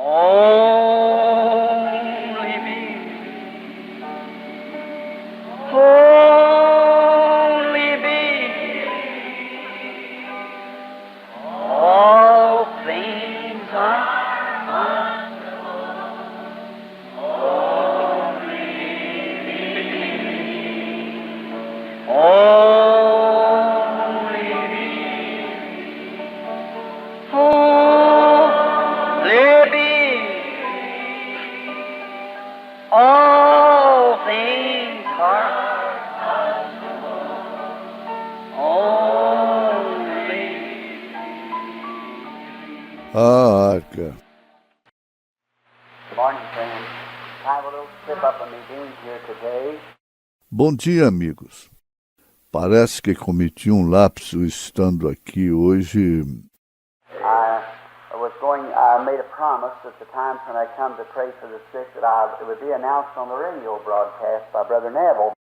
Only me, only me. All things are only me, only me. All things are only. A arca. Good morning, friends. I have a little slip up on me being here today. Bom dia, amigos. Parece que cometi um lapso estando aqui hoje. I made a promise at the times when I come to pray for the sick that it would be announced on the radio broadcast by Brother Neville.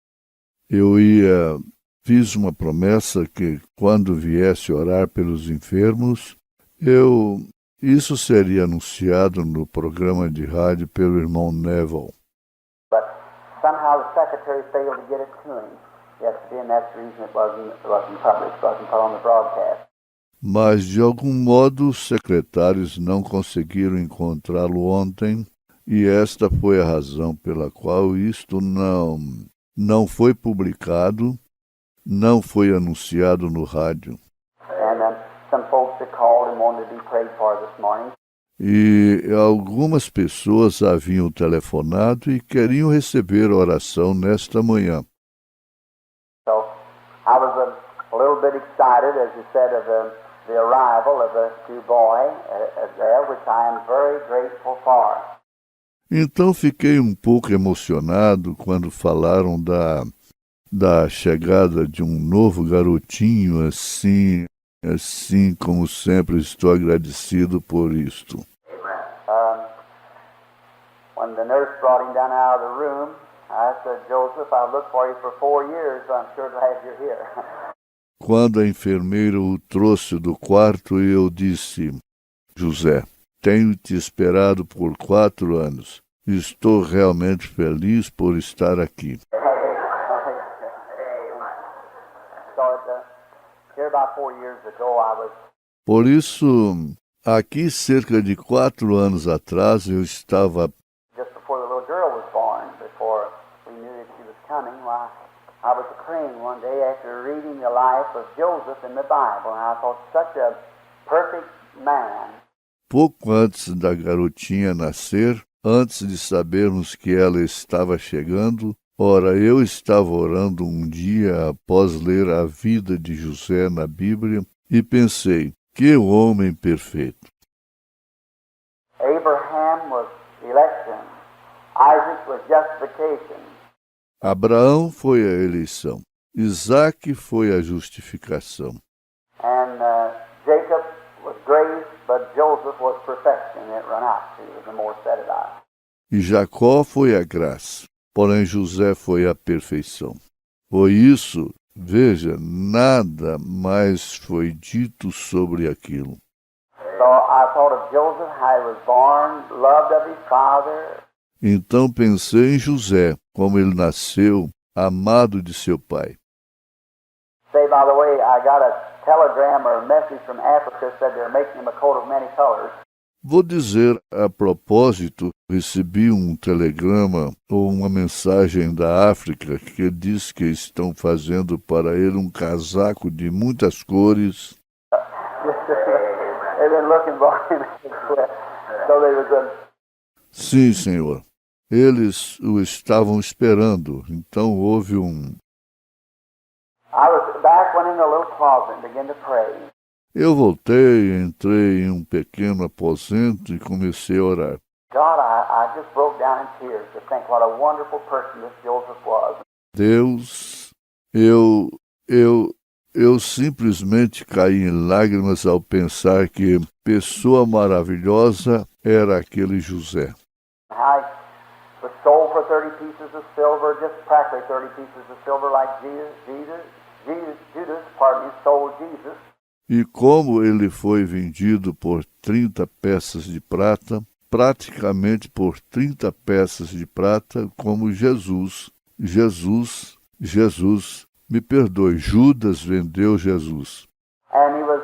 Fiz uma promessa que quando viesse orar pelos enfermos, isso seria anunciado no programa de rádio pelo irmão Neville. But somehow the secretary failed to get it to him yesterday, and that's the reason it wasn't published, wasn't put on the broadcast. Mas, de algum modo, os secretários não conseguiram encontrá-lo ontem, e esta foi a razão pela qual isto não foi publicado, não foi anunciado no rádio. And some folks that called and wanted to be prayed for this morning. E algumas pessoas haviam telefonado e queriam receber oração nesta manhã. So I was a little bit excited, as you said, of the arrival of the new boy there, which I am very grateful for. Então fiquei um pouco emocionado quando falaram da chegada de um novo garotinho, assim como sempre estou agradecido por isto. When the nurse brought him down out of the room, I said, Joseph, I've looked for you for 4 years, so I'm sure glad you're here. Quando a enfermeira o trouxe do quarto, eu disse, José, tenho te esperado por 4 anos. Estou realmente feliz por estar aqui. Por isso, aqui cerca de 4 anos atrás, eu estava... Just before the little girl was born, before we knew that she was coming, I was praying one day after reading the life of Joseph in the Bible, and I thought, such a perfect man. Pouco antes da garotinha nascer, antes de sabermos que ela estava chegando, ora, eu estava orando um dia após ler a vida de José na Bíblia e pensei, que homem perfeito. Abraham was election. Isaac was justification. Abraão foi a eleição. Isaac foi a justificação. And Jacob was grace, but Joseph was perfection. It ran out to the more said about. E Jacó foi a graça, porém José foi a perfeição. Por isso, veja, nada mais foi dito sobre aquilo. So I thought of Joseph, how he was born, loved of his father. Então pensei em José, como ele nasceu, amado de seu pai. Say, by the way, I got a telegram or a message from Africa said they're making him a coat of many colors. Vou dizer, a propósito, recebi um telegrama ou uma mensagem da África que diz que estão fazendo para ele um casaco de muitas cores. They've been looking for him. So they was Sim, senhor. Eles o estavam esperando, então houve um... I was back, went in a little closet and began to pray. Eu voltei, entrei em um pequeno aposento e comecei a orar. God, I just broke down in tears to think what a wonderful person this Joseph was. Deus, eu simplesmente caí em lágrimas ao pensar que pessoa maravilhosa era aquele José. How he was sold for 30 pieces of silver, just practically 30 pieces of silver, like Judas sold Jesus. E como ele foi vendido por 30 peças de prata, praticamente por 30 peças de prata, como Jesus, Jesus, Jesus. Me perdoe, Judas vendeu Jesus. And he was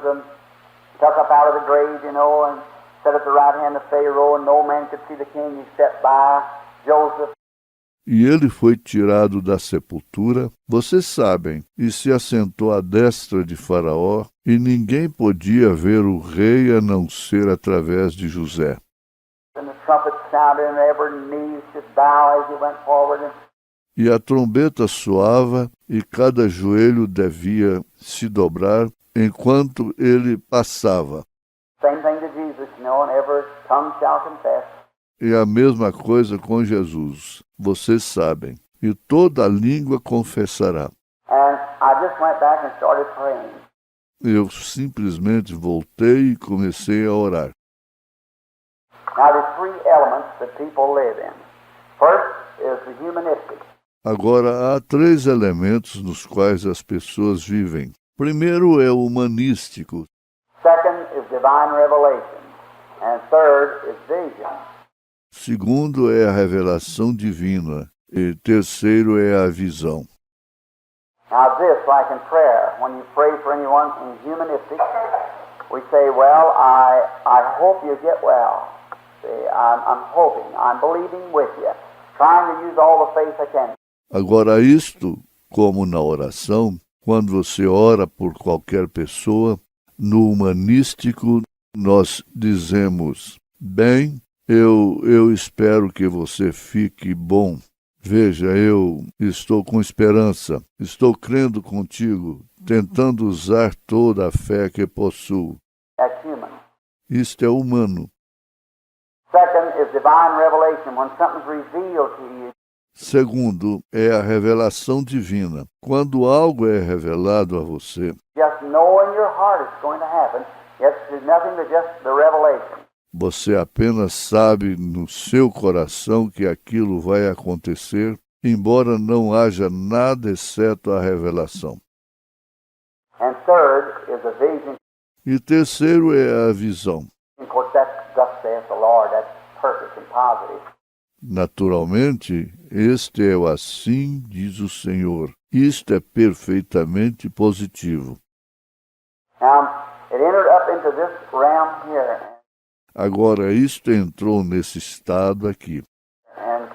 took up out of the grave, and set at the right hand of Pharaoh, and no man could see the king except by Joseph. E ele foi tirado da sepultura, vocês sabem, e se assentou à destra de Faraó, e ninguém podia ver o rei a não ser através de José. And the trumpet sounded, and every knee should bow as he went forward. E a trombeta soava, e cada joelho devia se dobrar enquanto ele passava. Same thing to Jesus, and every tongue shall confess. E a mesma coisa com Jesus, vocês sabem, e toda língua confessará. And I just went back and started praying. Eu simplesmente voltei e comecei a orar. Now there's three elements that people live in. First is the humanistic. Agora, há 3 elementos nos quais as pessoas vivem. Primeiro é o humanístico. Second is divine revelation. And third is vision. Segundo é a revelação divina. E terceiro é a visão. Now this, like in prayer, when you pray for anyone in humanistic, we say, well, I hope you get well. See, I'm hoping, I'm believing with you, trying to use all the faith I can. Agora, isto, como na oração, quando você ora por qualquer pessoa, no humanístico nós dizemos, bem, eu espero que você fique bom. Veja, eu estou com esperança, estou crendo contigo, tentando usar toda a fé que possuo. That's human. Isto é humano. Second is divine revelation, when something's revealed to you. Segundo, é a revelação divina. Quando algo é revelado a você, Just know in your heart it's going to happen. Yes, there's nothing but just the revelation. você apenas sabe no seu coração que aquilo vai acontecer, embora não haja nada exceto a revelação. And third is a vision. E terceiro é a visão. Of course, that's thus saith the Lord. That's perfect and positive. Naturalmente, este é o assim diz o Senhor. Isto é perfeitamente positivo. Now, it entered up into this realm here, Agora, isto entrou nesse estado aqui. and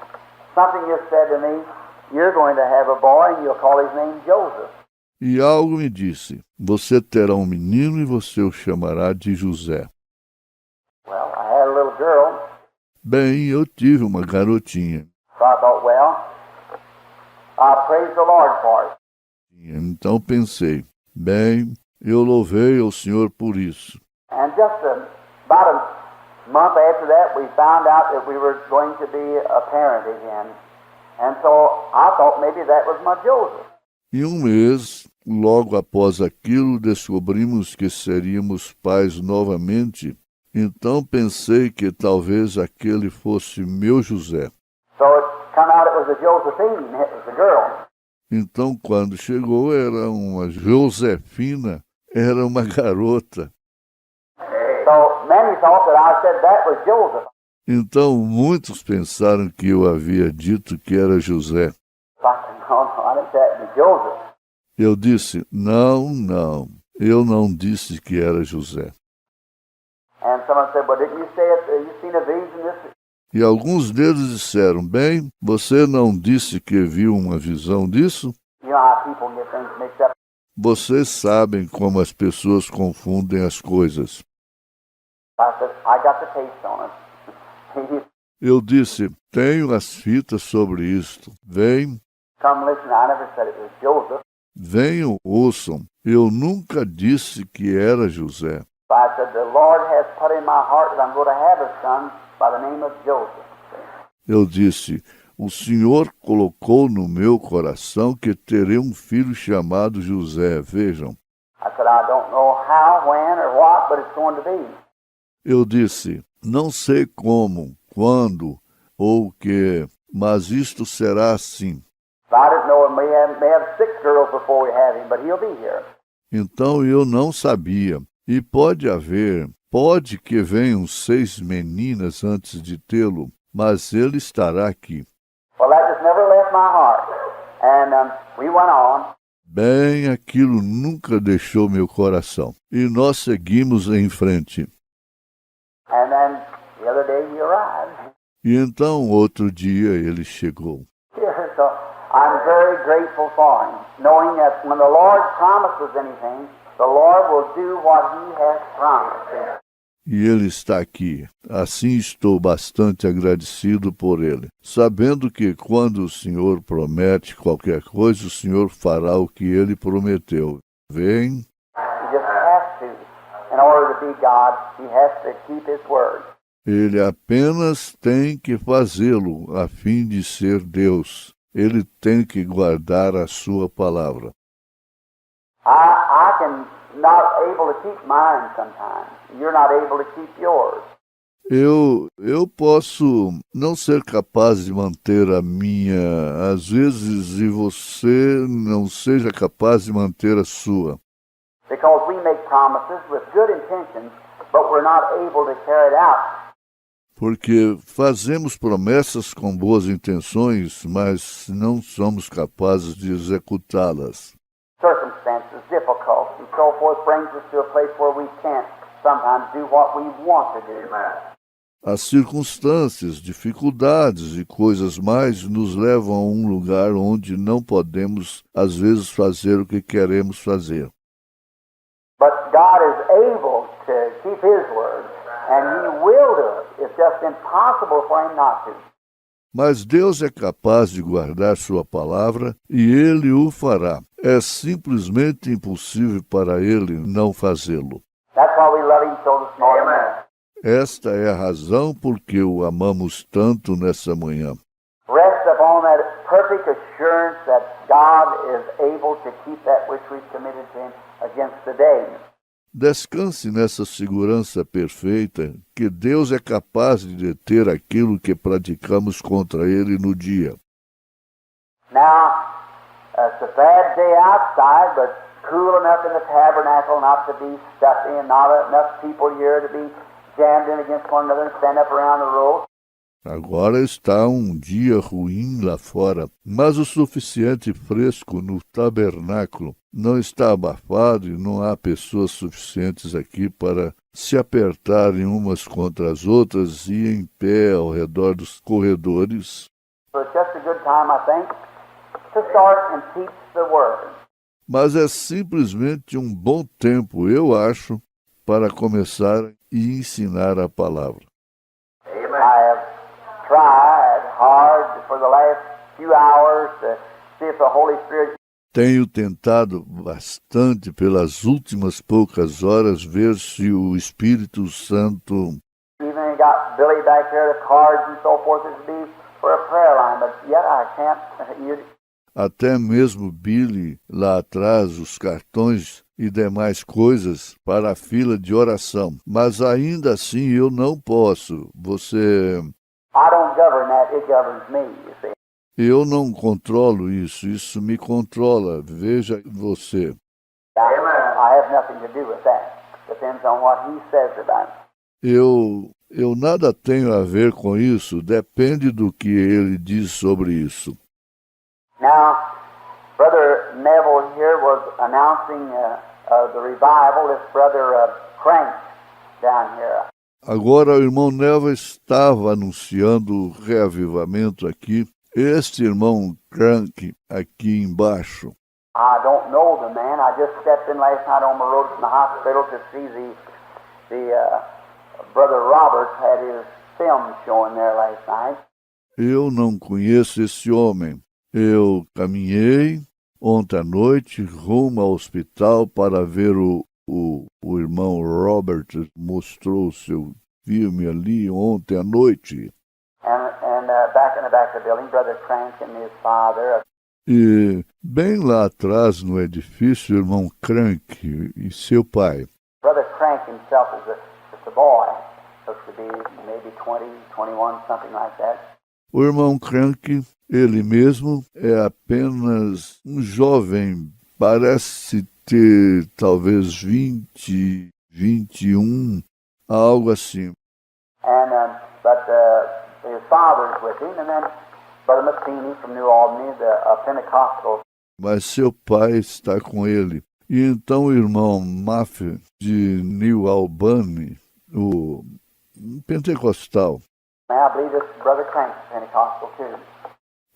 something just said to me, you're going to have a boy, and you'll call his name Joseph. E algo me disse, você terá um menino e você o chamará de José. Well, I had a little girl, Bem, eu tive uma garotinha. so I thought, well, I'll praise the Lord for it. Então pensei, bem, eu louvei ao Senhor por isso. And just about a month after that, we found out that we were going to be a parent again. And so I thought maybe that was my Joseph. E um mês, logo após aquilo, descobrimos que seríamos pais novamente. Então pensei que talvez aquele fosse meu José. So it come out it was a Josephine, it was a girl. Então, quando chegou, era uma Josefina, era uma garota. So many thought that I said that was Joseph. Então, muitos pensaram que eu havia dito que era José. I said, no, I didn't say it was Joseph. Eu disse, não, eu não disse que era José. And someone said, well, didn't you say it? You seen a vision this? E alguns deles disseram, bem, você não disse que viu uma visão disso? You know how people get things mixed up. Vocês sabem como as pessoas confundem as coisas. I said, I got the taste on it. Eu disse, tenho as fitas sobre isto. Vem, Come listen, I never said it was Joseph. venham, ouçam. Eu nunca disse que era José. I said, the Lord has put in my heart that I'm going to have a son by the name of Joseph. Eu disse, o Senhor colocou no meu coração que terei um filho chamado José. Vejam. I said, I don't know how, when, or what, but it's going to be. Eu disse, não sei como, quando ou o que, mas isto será assim. I didn't know, may have 6 girls before we have him, but he'll be here. Então eu não sabia. E pode haver Pode que venham 6 meninas antes de tê-lo, mas ele estará aqui. Well, that just never left my heart. And we went on. Bem, aquilo nunca deixou meu coração. E nós seguimos em frente. And then the other day he arrived. E então, outro dia, ele chegou. Here, so I'm very grateful for him, knowing that when the Lord promises anything, the Lord will do what he has promised. E ele está aqui. Assim estou bastante agradecido por ele, sabendo que quando o Senhor promete qualquer coisa, o Senhor fará o que ele prometeu. Vem. He just has to. In order to be God, he has to keep his word. Ele apenas tem que fazê-lo a fim de ser Deus. Ele tem que guardar a sua palavra. I can not able to keep mine sometimes. You're not able to keep yours. Eu posso não ser capaz de manter a minha, às vezes, e você não seja capaz de manter a sua. Because we make promises with good intentions, but we're not able to carry it out. Porque fazemos promessas com boas intenções, mas não somos capazes de executá-las. Circumstances, difficulties, and so forth brings us to a place where we can't sometimes do what we want to do. As circunstâncias, dificuldades e coisas mais nos levam a um lugar onde não podemos, às vezes, fazer o que queremos fazer. But God is able to keep his word, and he will do it. It's just impossible for him not to. Mas Deus é capaz de guardar sua palavra e ele o fará. É simplesmente impossível para ele não fazê-lo. That's why we love him so this morning. Esta é a razão por que o amamos tanto nessa manhã. Rest upon that perfect assurance that God is able to keep that which we've committed to him against the day. Descanse nessa segurança perfeita que Deus é capaz de deter aquilo que praticamos contra ele no dia. Now, it's a bad day outside, but cool enough in the tabernacle not to be stuffy and not enough people here to be jammed in against one another and stand up around the row. Agora está um dia ruim lá fora, mas o suficiente fresco no tabernáculo. Não está abafado e não há pessoas suficientes aqui para se apertarem umas contra as outras e ir em pé ao redor dos corredores. So it's just a good time, I think, to start and teach the Word. Mas é simplesmente um bom tempo, eu acho, para começar e ensinar a palavra. I have tried hard for the last few hours to see if the Holy Spirit. Tenho tentado bastante pelas últimas poucas horas ver se o Espírito Santo... Even got Billy back there, the cards and so forth, it would be for a prayer line, but yet I can't. Até mesmo Billy, lá atrás, os cartões e demais coisas para a fila de oração. Mas ainda assim eu não posso. I don't govern that, it governs me, you see. Eu não controlo isso, isso me controla. Veja você. I have nothing to do with that. Depends on what he says about it. Eu nada tenho a ver com isso, depende do que ele diz sobre isso. Now, Brother Neville here was announcing the revival. This Brother Crank down here. Agora o irmão Neva estava anunciando o reavivamento aqui. Este irmão Crank aqui embaixo. I don't know the man. I just stepped in last night on my road from the hospital to see the Brother Roberts had his film showing there last night. Eu não conheço esse homem. Eu caminhei ontem à noite rumo ao hospital para ver o irmão Robert mostrou o seu filme ali ontem à noite. And back in the back of the building, Brother Crank and his father. E bem lá atrás no edifício, o irmão Crank e seu pai. Brother Crank himself is just a boy. Looks to be maybe 20, 21, something like that. O irmão Crank, ele mesmo, é apenas um jovem, parece ter talvez 20, 21, algo assim. And but his father's with him, and then Brother Matheny from New Albany, a Pentecostal. Mas seu pai está com ele. E então o irmão Maffei de New Albany, o pentecostal. Now I believe this Brother Crank's Pentecostal too.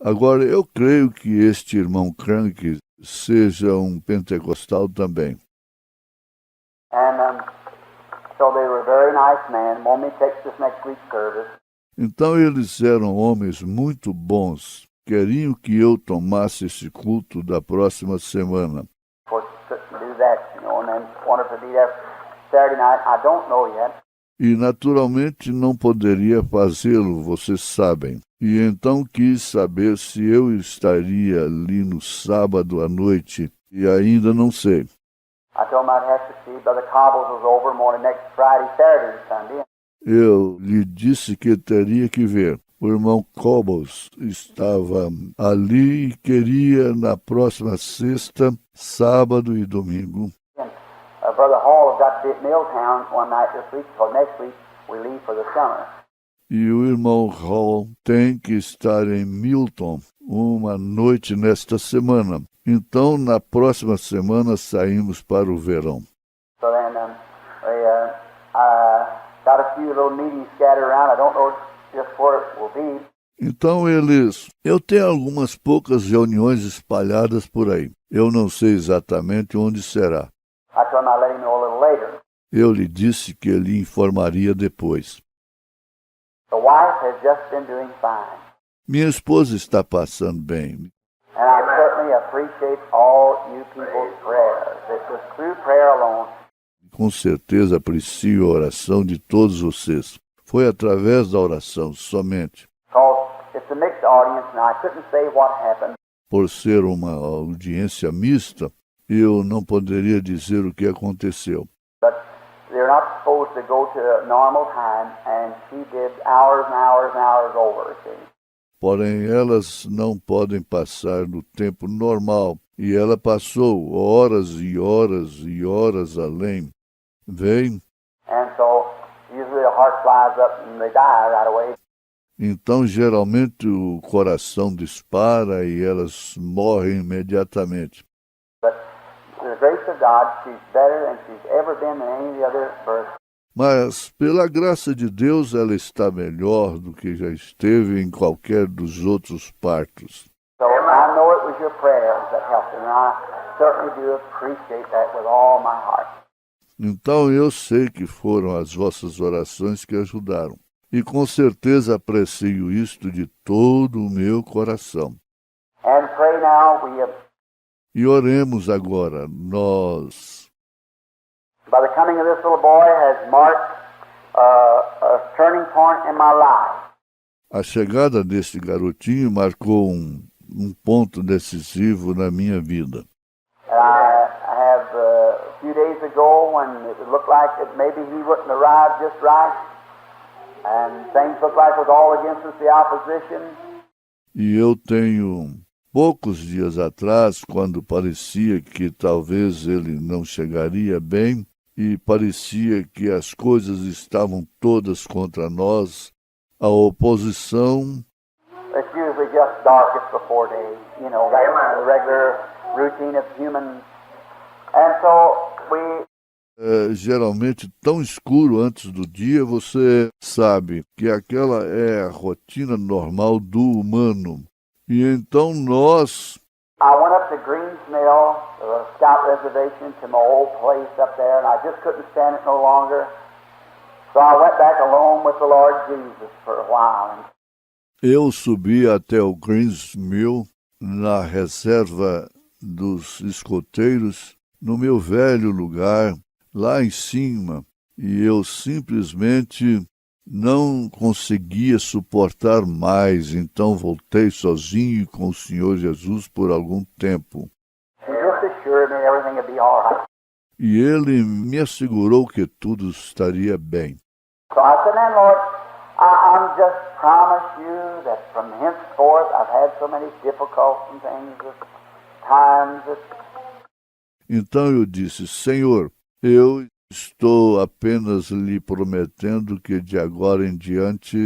Agora, eu creio que este irmão Crank seja um pentecostal também. And so they were very nice men. Want me to take this next week's service. Então eles eram homens muito bons. Queriam que eu tomasse esse culto da próxima semana. Of course, couldn't do that, and then wanted to be there Saturday night. I don't know yet. E naturalmente não poderia fazê-lo, vocês sabem. E então quis saber se eu estaria ali no sábado à noite, e ainda não sei. I told him I'd have to see Brother Cobbles was over morning next Friday, Saturday, and Sunday. Eu lhe disse que teria que ver. O irmão Cobbles estava ali e queria na próxima sexta, sábado e domingo. Brother Hall has got to be at Milltown one night this week, so next week we leave for the summer. E o irmão Hall tem que estar em Milton uma noite nesta semana. Então, na próxima semana, saímos para o verão. So then got a few little meetings scattered around. I don't know just where it will be. Então eu tenho algumas poucas reuniões espalhadas por aí. Eu não sei exatamente onde será. I told him I'd let him know a little later. Eu lhe disse que ele informaria depois. The wife has just been doing fine. Minha esposa está passando bem. And I certainly appreciate all you people's prayers. It was through prayer alone. Com certeza aprecio a oração de todos vocês. Foi através da oração somente. Because it's a mixed audience and I couldn't say what happened. Por ser uma audiência mista, eu não poderia dizer o que aconteceu. But they're not supposed to go to a normal time, and she did hours and hours and hours over, see. Porém, elas não podem passar no tempo normal, e ela passou horas e horas e horas além. Vem? And so usually the heart flies up and they die right away. Então, geralmente, o coração dispara e elas morrem imediatamente. But through the grace of God, she's better than she's ever been in any other birth. Mas, pela graça de Deus, ela está melhor do que já esteve em qualquer dos outros partos. So I know it was your prayers that helped her, and I certainly do appreciate that with all my heart. Então eu sei que foram as vossas orações que ajudaram. E com certeza aprecio isto de todo o meu coração. And pray now, we have, E oremos agora, nós. by the coming of this little boy has marked a turning point in my life. A chegada deste garotinho marcou um ponto decisivo na minha vida. And I have a few days ago when it looked like that maybe he wouldn't arrive just right, and things looked like it was all against us, the opposition. E eu tenho poucos dias atrás, quando parecia que talvez ele não chegaria bem, e parecia que as coisas estavam todas contra nós, a oposição. It's usually just darkest before day, that's the regular routine of human. And so we É geralmente tão escuro antes do dia, você sabe que aquela é a rotina normal do humano. E então nós I went up to Greens Mill, the Scout Reservation, to my old place up there, and I just couldn't stand it no longer. So I went back alone with the Lord Jesus for a while. eu subi até o Greens Mill, na reserva dos escoteiros, no meu velho lugar, lá em cima, e eu simplesmente não conseguia suportar mais, então voltei sozinho com o Senhor Jesus por algum tempo. He just assured me everything would be all right. E ele me assegurou que tudo estaria bem. So I said, then Lord, I'm just promise you that from henceforth I've had so many difficulties and things, times that Então eu disse, Senhor, eu Estou apenas lhe prometendo que de agora em diante,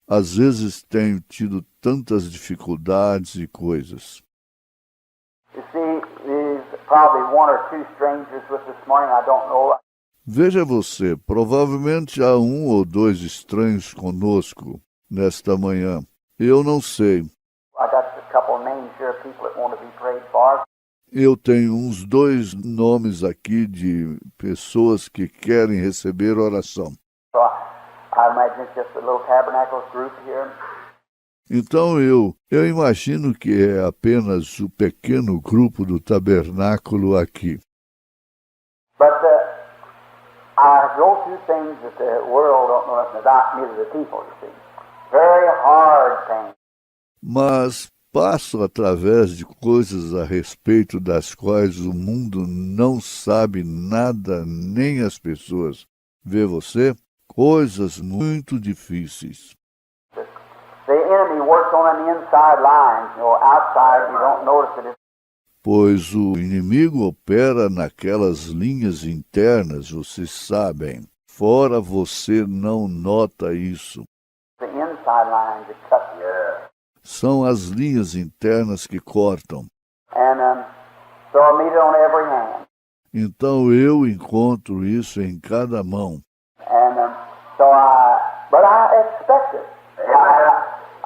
às vezes tenho tido tantas dificuldades e coisas. You see, there's probably one or two strangers with this morning, I don't know. Veja você, provavelmente há um ou dois estranhos conosco nesta manhã. Eu não sei. I got a couple of names here of people that want to be prayed for. Eu tenho uns 2 nomes aqui de pessoas que querem receber oração. So I imagine it's just a little tabernacles group here. Então eu imagino que é apenas o pequeno grupo do tabernáculo aqui. But I go through things that the world don't know nothing about, neither the people, you see. Very hard things. Mas passo através de coisas a respeito das quais o mundo não sabe nada, nem as pessoas. Vê você? Coisas muito difíceis. The enemy works on the inside lines. You know, outside you don't notice it. Pois o inimigo opera naquelas linhas internas, vocês sabem. Fora você não nota isso. The inside lines that cut you. São as linhas internas que cortam. And so I meet it on every hand. Então eu encontro isso em cada mão. And but I expect it.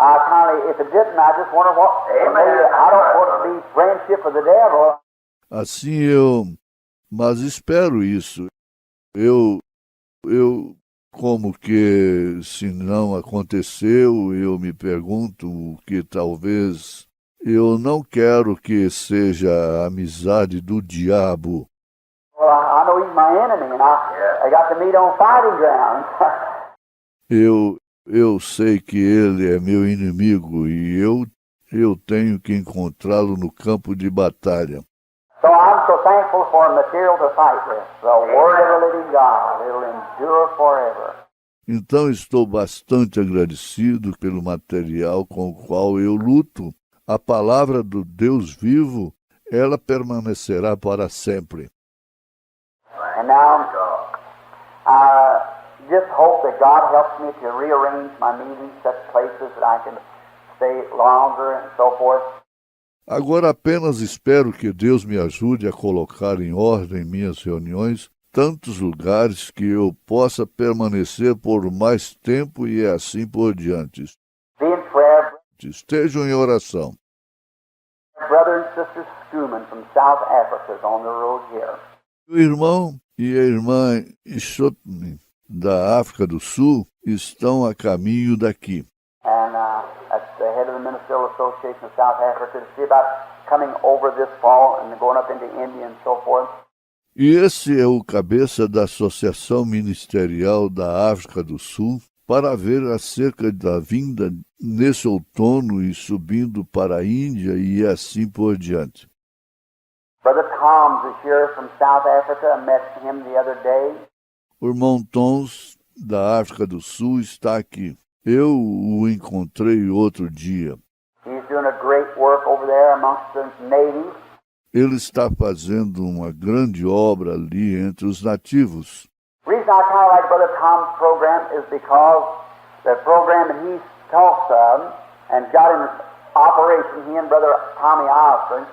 I kind of, if it didn't, I just wonder what. Maybe I don't want to be friendship with the devil. Assim mas espero isso. Eu como que se não aconteceu, eu me pergunto que talvez eu não quero que seja a amizade do diabo. Well, I know he's my enemy, and I got to meet on fighting ground. Eu sei que ele é meu inimigo e eu tenho que encontrá-lo no campo de batalha. So I'm so thankful for material to fight with. The Word of the living God. It'll endure forever. Então estou bastante agradecido pelo material com o qual eu luto. A palavra do Deus vivo, ela permanecerá para sempre. And now, I just hope that God helps me to rearrange my meetings, such places that I can stay longer and so forth. Agora apenas espero que Deus me ajude a colocar em ordem minhas reuniões, tantos lugares que eu possa permanecer por mais tempo e assim por diante. Be in prayer. Estejam em oração. Brother and Sister Skuman from South Africa is on the road here. O irmão e a irmã Schotman, da África do Sul, estão a caminho daqui. And that's the head of the Ministerial Association of South Africa to see about coming over this fall and going up into India and so forth. E esse é o cabeça da Associação Ministerial da África do Sul para ver acerca da vinda nesse outono e subindo para a Índia e assim por diante. Brother Tom's is here from South Africa. I met him the other day. O irmão Tons, da África do Sul, está aqui. Eu o encontrei outro dia. He's doing a great work over there amongst the natives. Ele está fazendo uma grande obra ali entre os nativos. The reason I kind of like Brother Tom's program is because the program that he talks of and got in operation, he and Brother Tommy Osborne,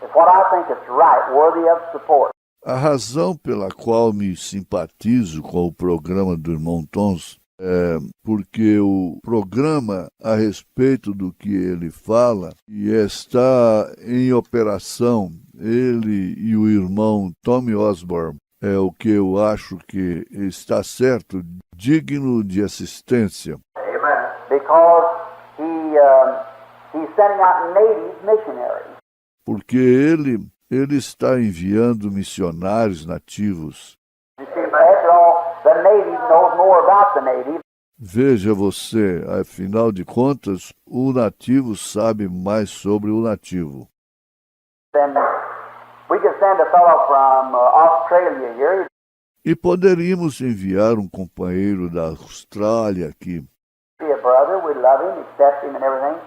is what I think is right, worthy of support. A razão pela qual me simpatizo com o programa do irmão Tons é porque o programa a respeito do que ele fala e está em operação, ele e o irmão Tommy Osborne, é o que eu acho que está certo, digno de assistência. Amen. Because he's sending out native missionaries. Porque ele está enviando missionários nativos. You see, after all, the native knows more about the native. Veja você, afinal de contas, o nativo sabe mais sobre o nativo. Then we could send a fellow from Australia here. E poderíamos enviar um companheiro da Austrália aqui. Be a brother, we love him, accept him and everything.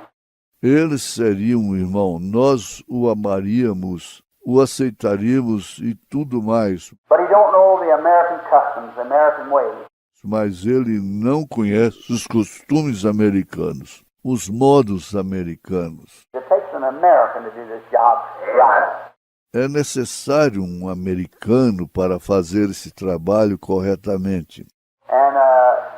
Ele seria um irmão, nós o amaríamos o aceitaríamos e tudo mais, But he don't know the American customs, the American ways. mas ele não conhece os costumes americanos, os modos americanos. It takes an American to do this job right. É necessário um americano para fazer esse trabalho corretamente. And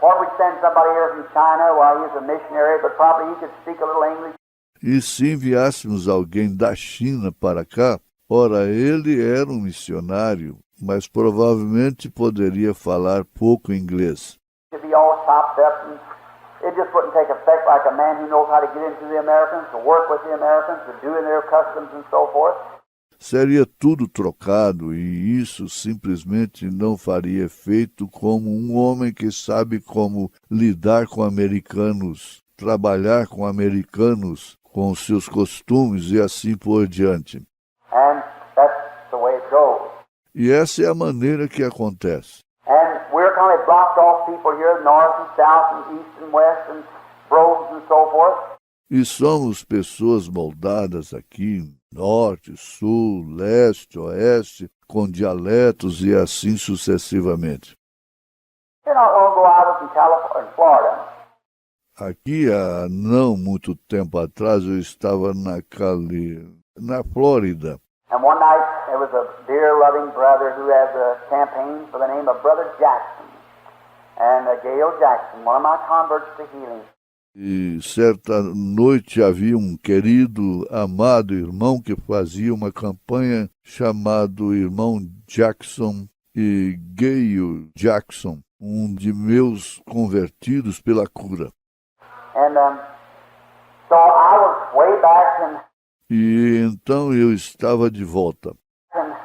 or we send somebody here from China while he's a missionary, but probably he could speak a little English. E se enviássemos alguém da China para cá, ora, ele era um missionário, mas provavelmente poderia falar pouco inglês. He'd be all topped up, and it just wouldn't take effect like a man who knows how to get into the Americans, to work with the Americans, to do in their customs and so forth. Seria tudo trocado e isso simplesmente não faria efeito como um homem que sabe como lidar com americanos, trabalhar com americanos, com seus costumes e assim por diante. And that's the way it goes. E essa é a maneira que acontece. And we're kind of blocked off people here, north and south and east and west and roads and so forth. E somos pessoas moldadas aqui, norte, sul, leste, oeste, com dialetos e assim sucessivamente. You know, long ago I was in California, in Florida. Aqui, há não muito tempo atrás, eu estava na Flórida. And one night there was a dear loving brother who has a campaign for the name of Brother Jackson. And Gail Jackson, one of my converts to healing. E certa noite havia um querido, amado irmão que fazia uma campanha chamado Irmão Jackson e Gayle Jackson, um de meus convertidos pela cura. And so I was way back E então eu estava de volta. and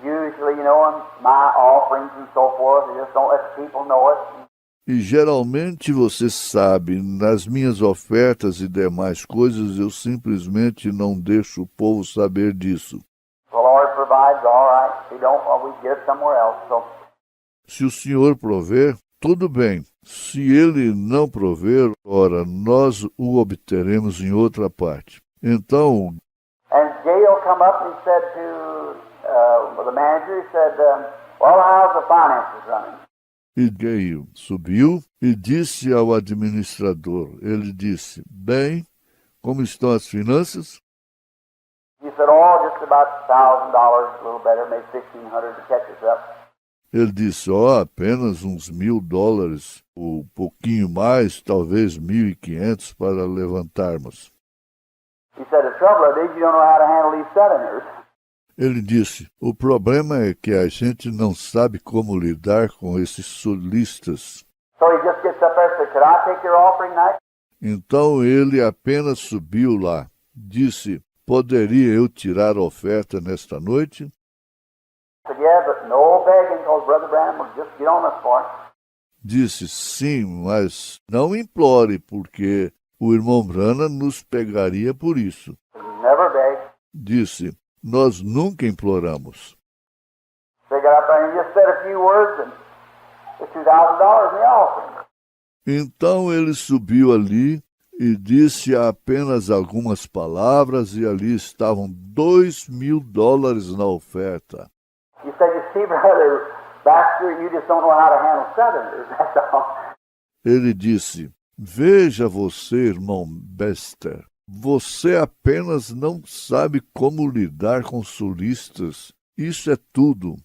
usually, you know, my offerings and so forth, you just don't let the people know it. E geralmente você sabe, nas minhas ofertas e demais coisas, eu simplesmente não deixo o povo saber disso. The Lord provides, all right. If He don't, well, we get it somewhere else. So, Se o Senhor prover, tudo bem. Se Ele não prover, ora, nós o obteremos em outra parte. Então, and Gail come up and he said to the manager, he said, well, how's the finances running? e Gayle subiu e disse ao administrador, ele disse, bem, como estão as finanças? He said, oh, just about $1,000, a little better, maybe $1,500 to catch us up. Ele disse, apenas uns $1.000, ou pouquinho mais, talvez 1.500 para levantarmos. He said, the trouble is you don't know how to handle these Southerners. Ele disse, o problema é que a gente não sabe como lidar com esses sulistas. So he just gets up there and said, could I take your offering night? Então ele apenas subiu lá, disse, poderia eu tirar a oferta nesta noite? I said, yeah, but no begging, because Brother Branham will just get on us for it. Disse, sim, mas não implore, porque o irmão Branham nos pegaria por isso. Never beg. Disse, nós nunca imploramos. So he got up there and he just said a few words and it's $2,000 in the offering. Então ele subiu ali e disse apenas algumas palavras e ali estavam $2.000 na oferta. He said, you see, Brother Baxter, you just don't know how to handle Southerners, that's all. Ele disse, veja você, irmão Bester, você apenas não sabe como lidar com sulistas. Isso é tudo.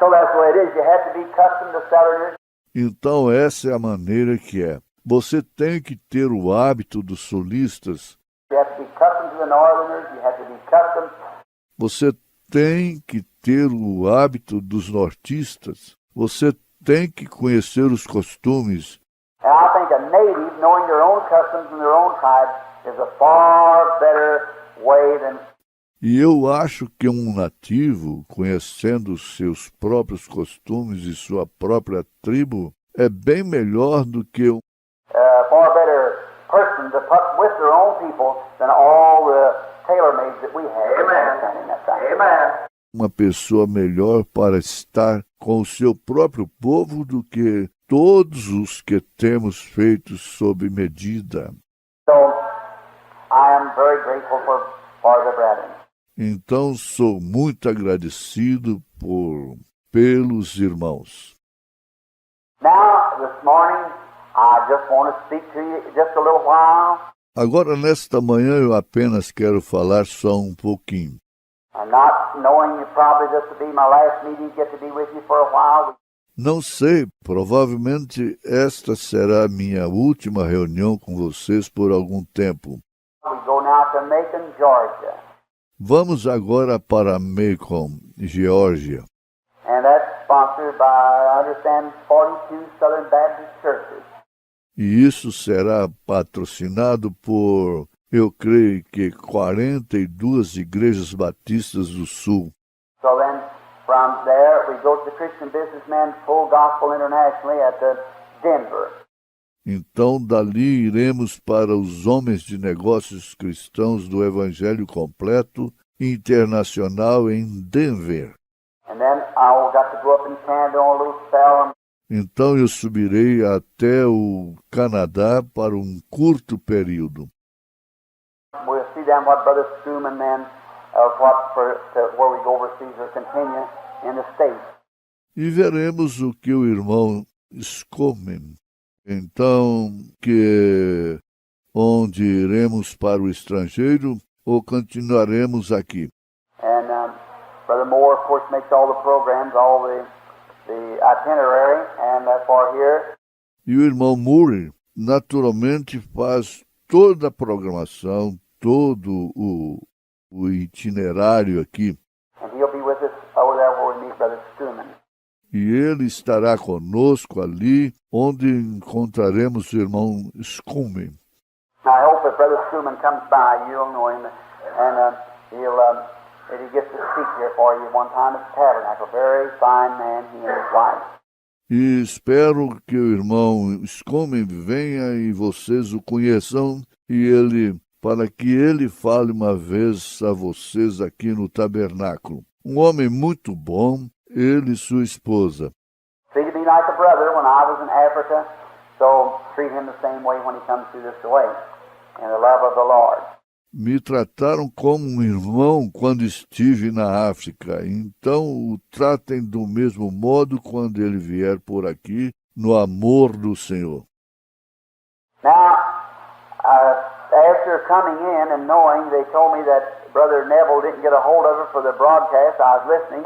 So that's the way it is. You have to be accustomed to Southerners. Então essa é a maneira que é. Você tem que ter o hábito dos sulistas. You have to be accustomed to the Northerners. You have to be accustomed. Você tem que ter o hábito dos nortistas. Você tem que conhecer os costumes. And I think a native, knowing their own customs and their own tribe, is a far better way than. E eu acho que um nativo, conhecendo os seus próprios costumes e sua própria tribo, é bem melhor do que Far better person to put with their own people than all the tailor-mades that we have. Amen. That time. Amen. uma pessoa melhor para estar com o seu próprio povo do que todos os que temos feito sob medida. So, I am very grateful for the brethren. Então sou muito agradecido pelos irmãos. Now, this morning, I just want to speak to you just a little while. Agora, nesta manhã, eu apenas quero falar só um pouquinho. And not knowing you probably this will be my last meeting, get to be with you for a while. Não sei, provavelmente esta será a minha última reunião com vocês por algum tempo. We go now to Macon, Georgia. Vamos agora para Macon, Geórgia. And that's sponsored by, I understand, 42 Southern Baptist churches. E isso será patrocinado por, eu creio que 42 igrejas batistas do Sul. So then, from there, we go to the Christian Businessman Full Gospel Internationally at Denver. Então, dali iremos para os homens de negócios cristãos do Evangelho Completo Internacional em Denver. And then I got to go up in Canada on a little spell. Então eu subirei até o Canadá para um curto período. We'll see then what Brother Struman then, where we go overseas or continue in the States. E veremos o que o irmão Scoman, então, que onde iremos para o estrangeiro ou continuaremos aqui. And Brother Moore, of course, makes all the programs, all the itinerary, and for here. E o irmão Murray, naturalmente, faz toda a programação, todo o itinerário aqui. And he'll be with us over there where we meet Brother Struman. E ele estará conosco ali, onde encontraremos o irmão Scumen. I hope if Brother Struman comes by, you'll know him, and he gets to speak here for you one time at the tabernacle. Very fine man, he and his wife. E espero que o irmão Scumen venha e vocês o conheçam, para que ele fale uma vez a vocês aqui no tabernáculo. Um homem muito bom, ele e sua esposa. Treated me like a brother when I was in Africa, so treat him the same way when he comes through this way, in the love of the Lord. Me trataram como um irmão quando estive na África, então o tratem do mesmo modo quando ele vier por aqui, no amor do Senhor. Now, after coming in and knowing, they told me that Brother Neville didn't get a hold of it for the broadcast. I was listening.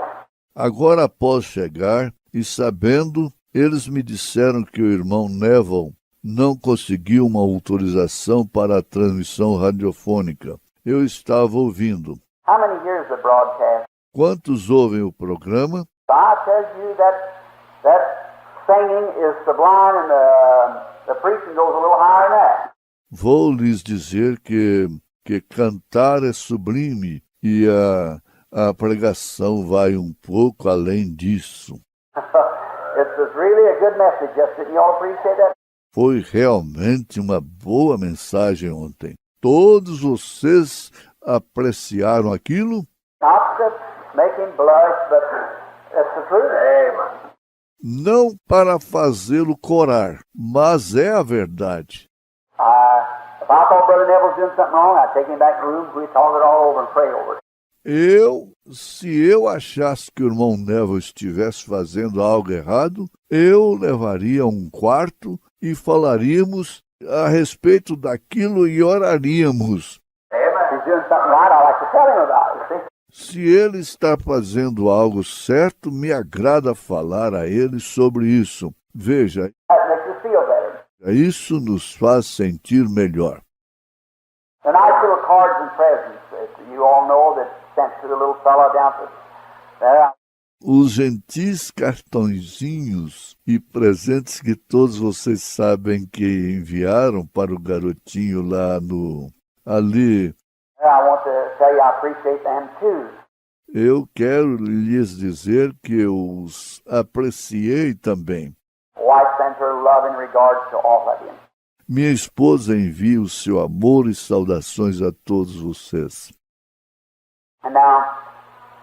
Agora, após chegar e sabendo, eles me disseram que o irmão Neville não conseguiu uma autorização para a transmissão radiofônica. Eu estava ouvindo. How many hears the broadcast? Quantos ouvem o programa? So I tell you that singing is sublime and the preaching goes a little higher than that. Vou lhes dizer que cantar é sublime e a pregação vai um pouco além disso. It's really a good message, Justin. You all appreciate that? Foi realmente uma boa mensagem ontem. Todos vocês apreciaram aquilo? Not to make him blush, but it's the truth. Amen. Não para fazê-lo corar, mas é a verdade. If I thought Brother Neville was doing something wrong, I'd take him back to the room, we'd talk it all over and pray over it. Se eu achasse que o irmão Neville estivesse fazendo algo errado, eu levaria a um quarto e falaríamos a respeito daquilo e oraríamos. If he's doing something right, I like to tell him about it, see? Se ele está fazendo algo certo, me agrada falar a ele sobre isso. Veja, That makes us feel better. isso nos faz sentir melhor. The nice little cards and presents that you all know that sent to the little fellow down there. Os gentis cartõezinhos e presentes que todos vocês sabem que enviaram para o garotinho lá ali. I want to tell you I appreciate them too. Eu quero lhes dizer que eu os apreciei também. Wife sends her love in regards to all of you. Minha esposa envia o seu amor e saudações a todos vocês. And now,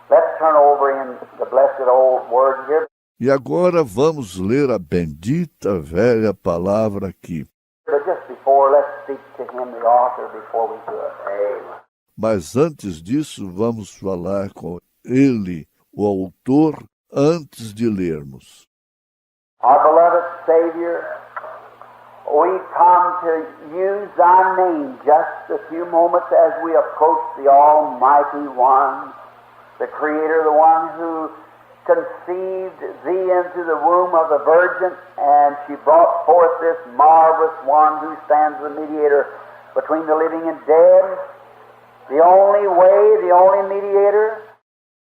let's turn over in the blessed old word here. E agora vamos ler a bendita velha palavra aqui. But just before, let's speak to him, the author, before we do it. Amen. Mas antes disso, vamos falar com ele, o autor, antes de lermos. Our beloved Savior, we come to use thy name just a few moments as we approach the Almighty One, the Creator, the one who conceived thee into the womb of the Virgin, and she brought forth this marvelous one who stands the mediator between the living and dead, the only way, the only mediator.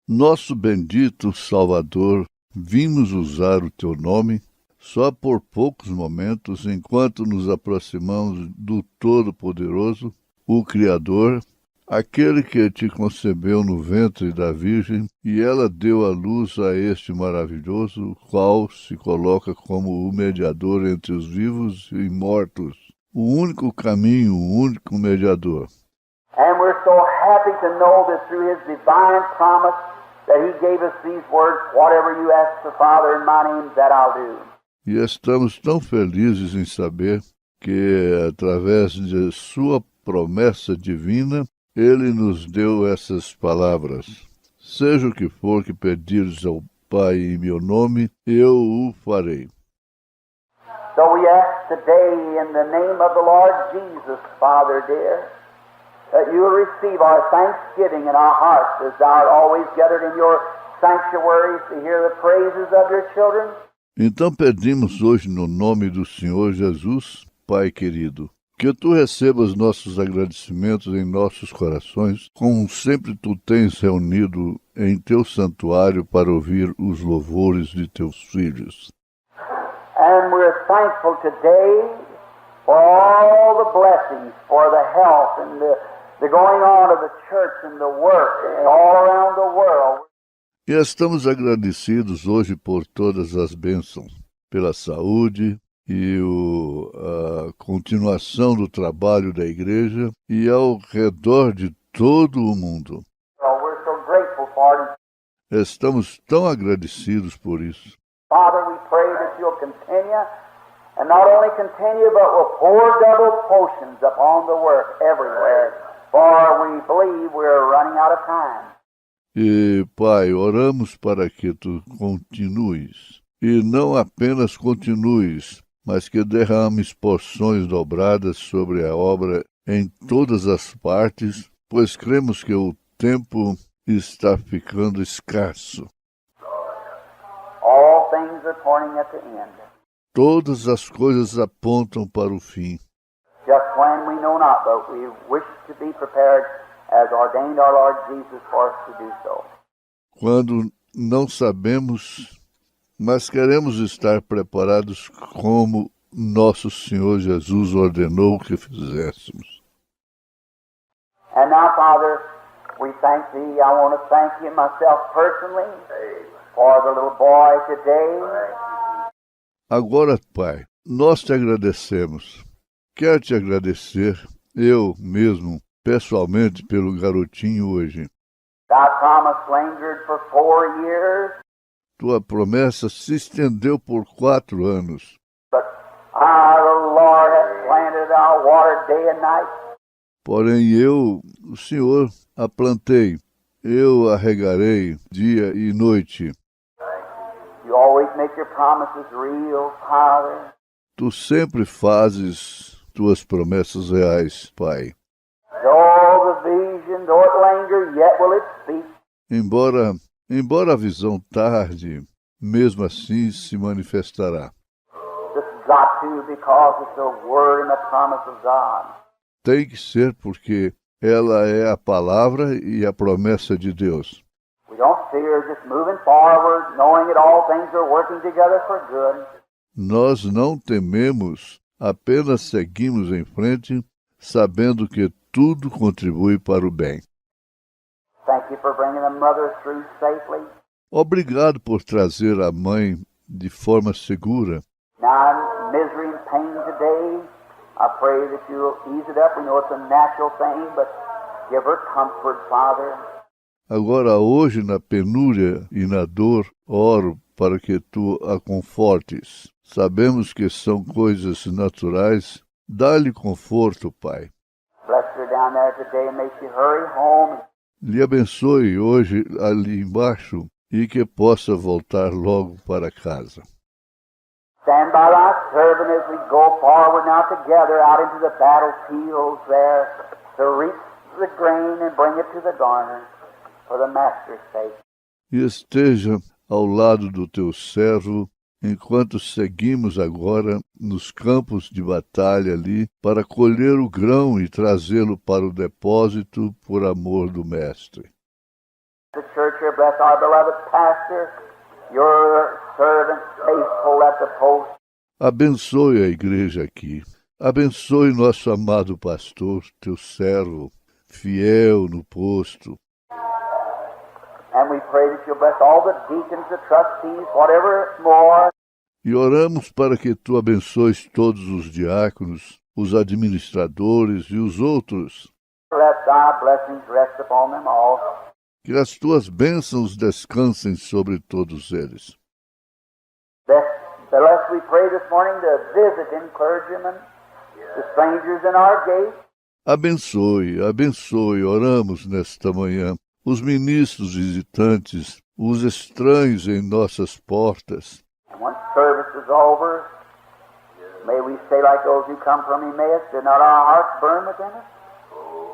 Nosso bendito Salvador, vimos usar o teu nome só por poucos momentos enquanto nos aproximamos do Todo-Poderoso, o Criador, aquele que te concebeu no ventre da Virgem, e ela deu à luz a este maravilhoso, o qual se coloca como o mediador entre os vivos e mortos, o único caminho, o único mediador. And we're so happy to know that through His divine promise that He gave us these words, whatever you ask the Father in my name, that I'll do. E estamos tão felizes em saber que, através de sua promessa divina, Ele nos deu essas palavras. Seja o que for que pedires ao Pai em meu nome, eu o farei. So we ask today in the name of the Lord Jesus, Father dear, that you will receive our thanksgiving in our hearts as thou art always gathered in your sanctuaries to hear the praises of your children. Então pedimos hoje no nome do Senhor Jesus, Pai querido, que tu recebas nossos agradecimentos em nossos corações, como sempre tu tens reunido em teu santuário para ouvir os louvores de teus filhos. And we're thankful today for all the blessings, for the health and the going on of the church and the work and all around the world. E estamos agradecidos hoje por todas as bênçãos, pela saúde e a continuação do trabalho da igreja e ao redor de todo o mundo. So we're so grateful for it. Estamos tão agradecidos por isso. Father, we pray that you'll continue, and not only continue, but will pour double potions upon the work everywhere, for we believe we're running out of time. E, Pai, oramos para que tu continues, e não apenas continues, mas que derrames porções dobradas sobre a obra em todas as partes, pois cremos que o tempo está ficando escasso. All things are pointing at the end. Todas as coisas apontam para o fim. Just when we know not, but we wish to be prepared as ordained our Lord Jesus for us to do so. Quando não sabemos, mas queremos estar preparados como nosso Senhor Jesus ordenou que fizéssemos. And now, Father, we thank Thee. I want to thank You myself personally for the little boy today. Agora, Pai, nós te agradecemos. Quero te agradecer, eu mesmo, pessoalmente, pelo garotinho hoje. Thy promise lingered for 4 years, Tua promessa se estendeu por 4 anos, but I, the Lord, have planted our water day and night. porém eu, o Senhor, a plantei, eu a regarei dia e noite. You always make Your promises real, Father. Tu sempre fazes tuas promessas reais, Pai. Though the vision, though it linger, yet will it speak. Embora a visão tarde, mesmo assim se manifestará. This has got to because it's the word and the promise of God. Tem que ser porque ela é a palavra e a promessa de Deus. We don't fear just moving forward, knowing that all things are working together for good. Nós não tememos, apenas seguimos em frente, sabendo que tudo contribui para o bem. Thank You for bringing the mother through safely. Obrigado por trazer a mãe de forma segura. Now in misery and pain today, I pray that You'll ease it up. We know it's a natural thing, but give her comfort, Father. Agora, hoje, na penúria e na dor, oro para que tu a confortes. Sabemos que são coisas naturais. Dá-lhe conforto, Pai. Bless her down there today, and may she hurry home. Lhe abençoe hoje ali embaixo e que possa voltar logo para casa. Stand by thy servant as we go forward now together out into the battlefields there to reap the grain and bring it to the garner for the master's sake. E esteja ao lado do teu servo, enquanto seguimos agora nos campos de batalha ali para colher o grão e trazê-lo para o depósito por amor do Mestre. The church here, bless our beloved pastor, your servant, faithful at the post. Abençoe a igreja aqui. Abençoe nosso amado pastor, teu servo, fiel no posto. And we pray that you'll bless all the deacons, the trustees, whatever more. E oramos para que tu abençoes todos os diáconos, os administradores e os outros. Let thy blessings rest upon them all. Que as tuas bênçãos descansem sobre todos eles. Bless, we pray this morning to visit them, clergymen, the strangers in our gate. Abençoe, abençoe, oramos nesta manhã, os ministros visitantes, os estranhos em nossas portas. And once service is over, may we say like those who come from Emmaus, did not our hearts burn within us?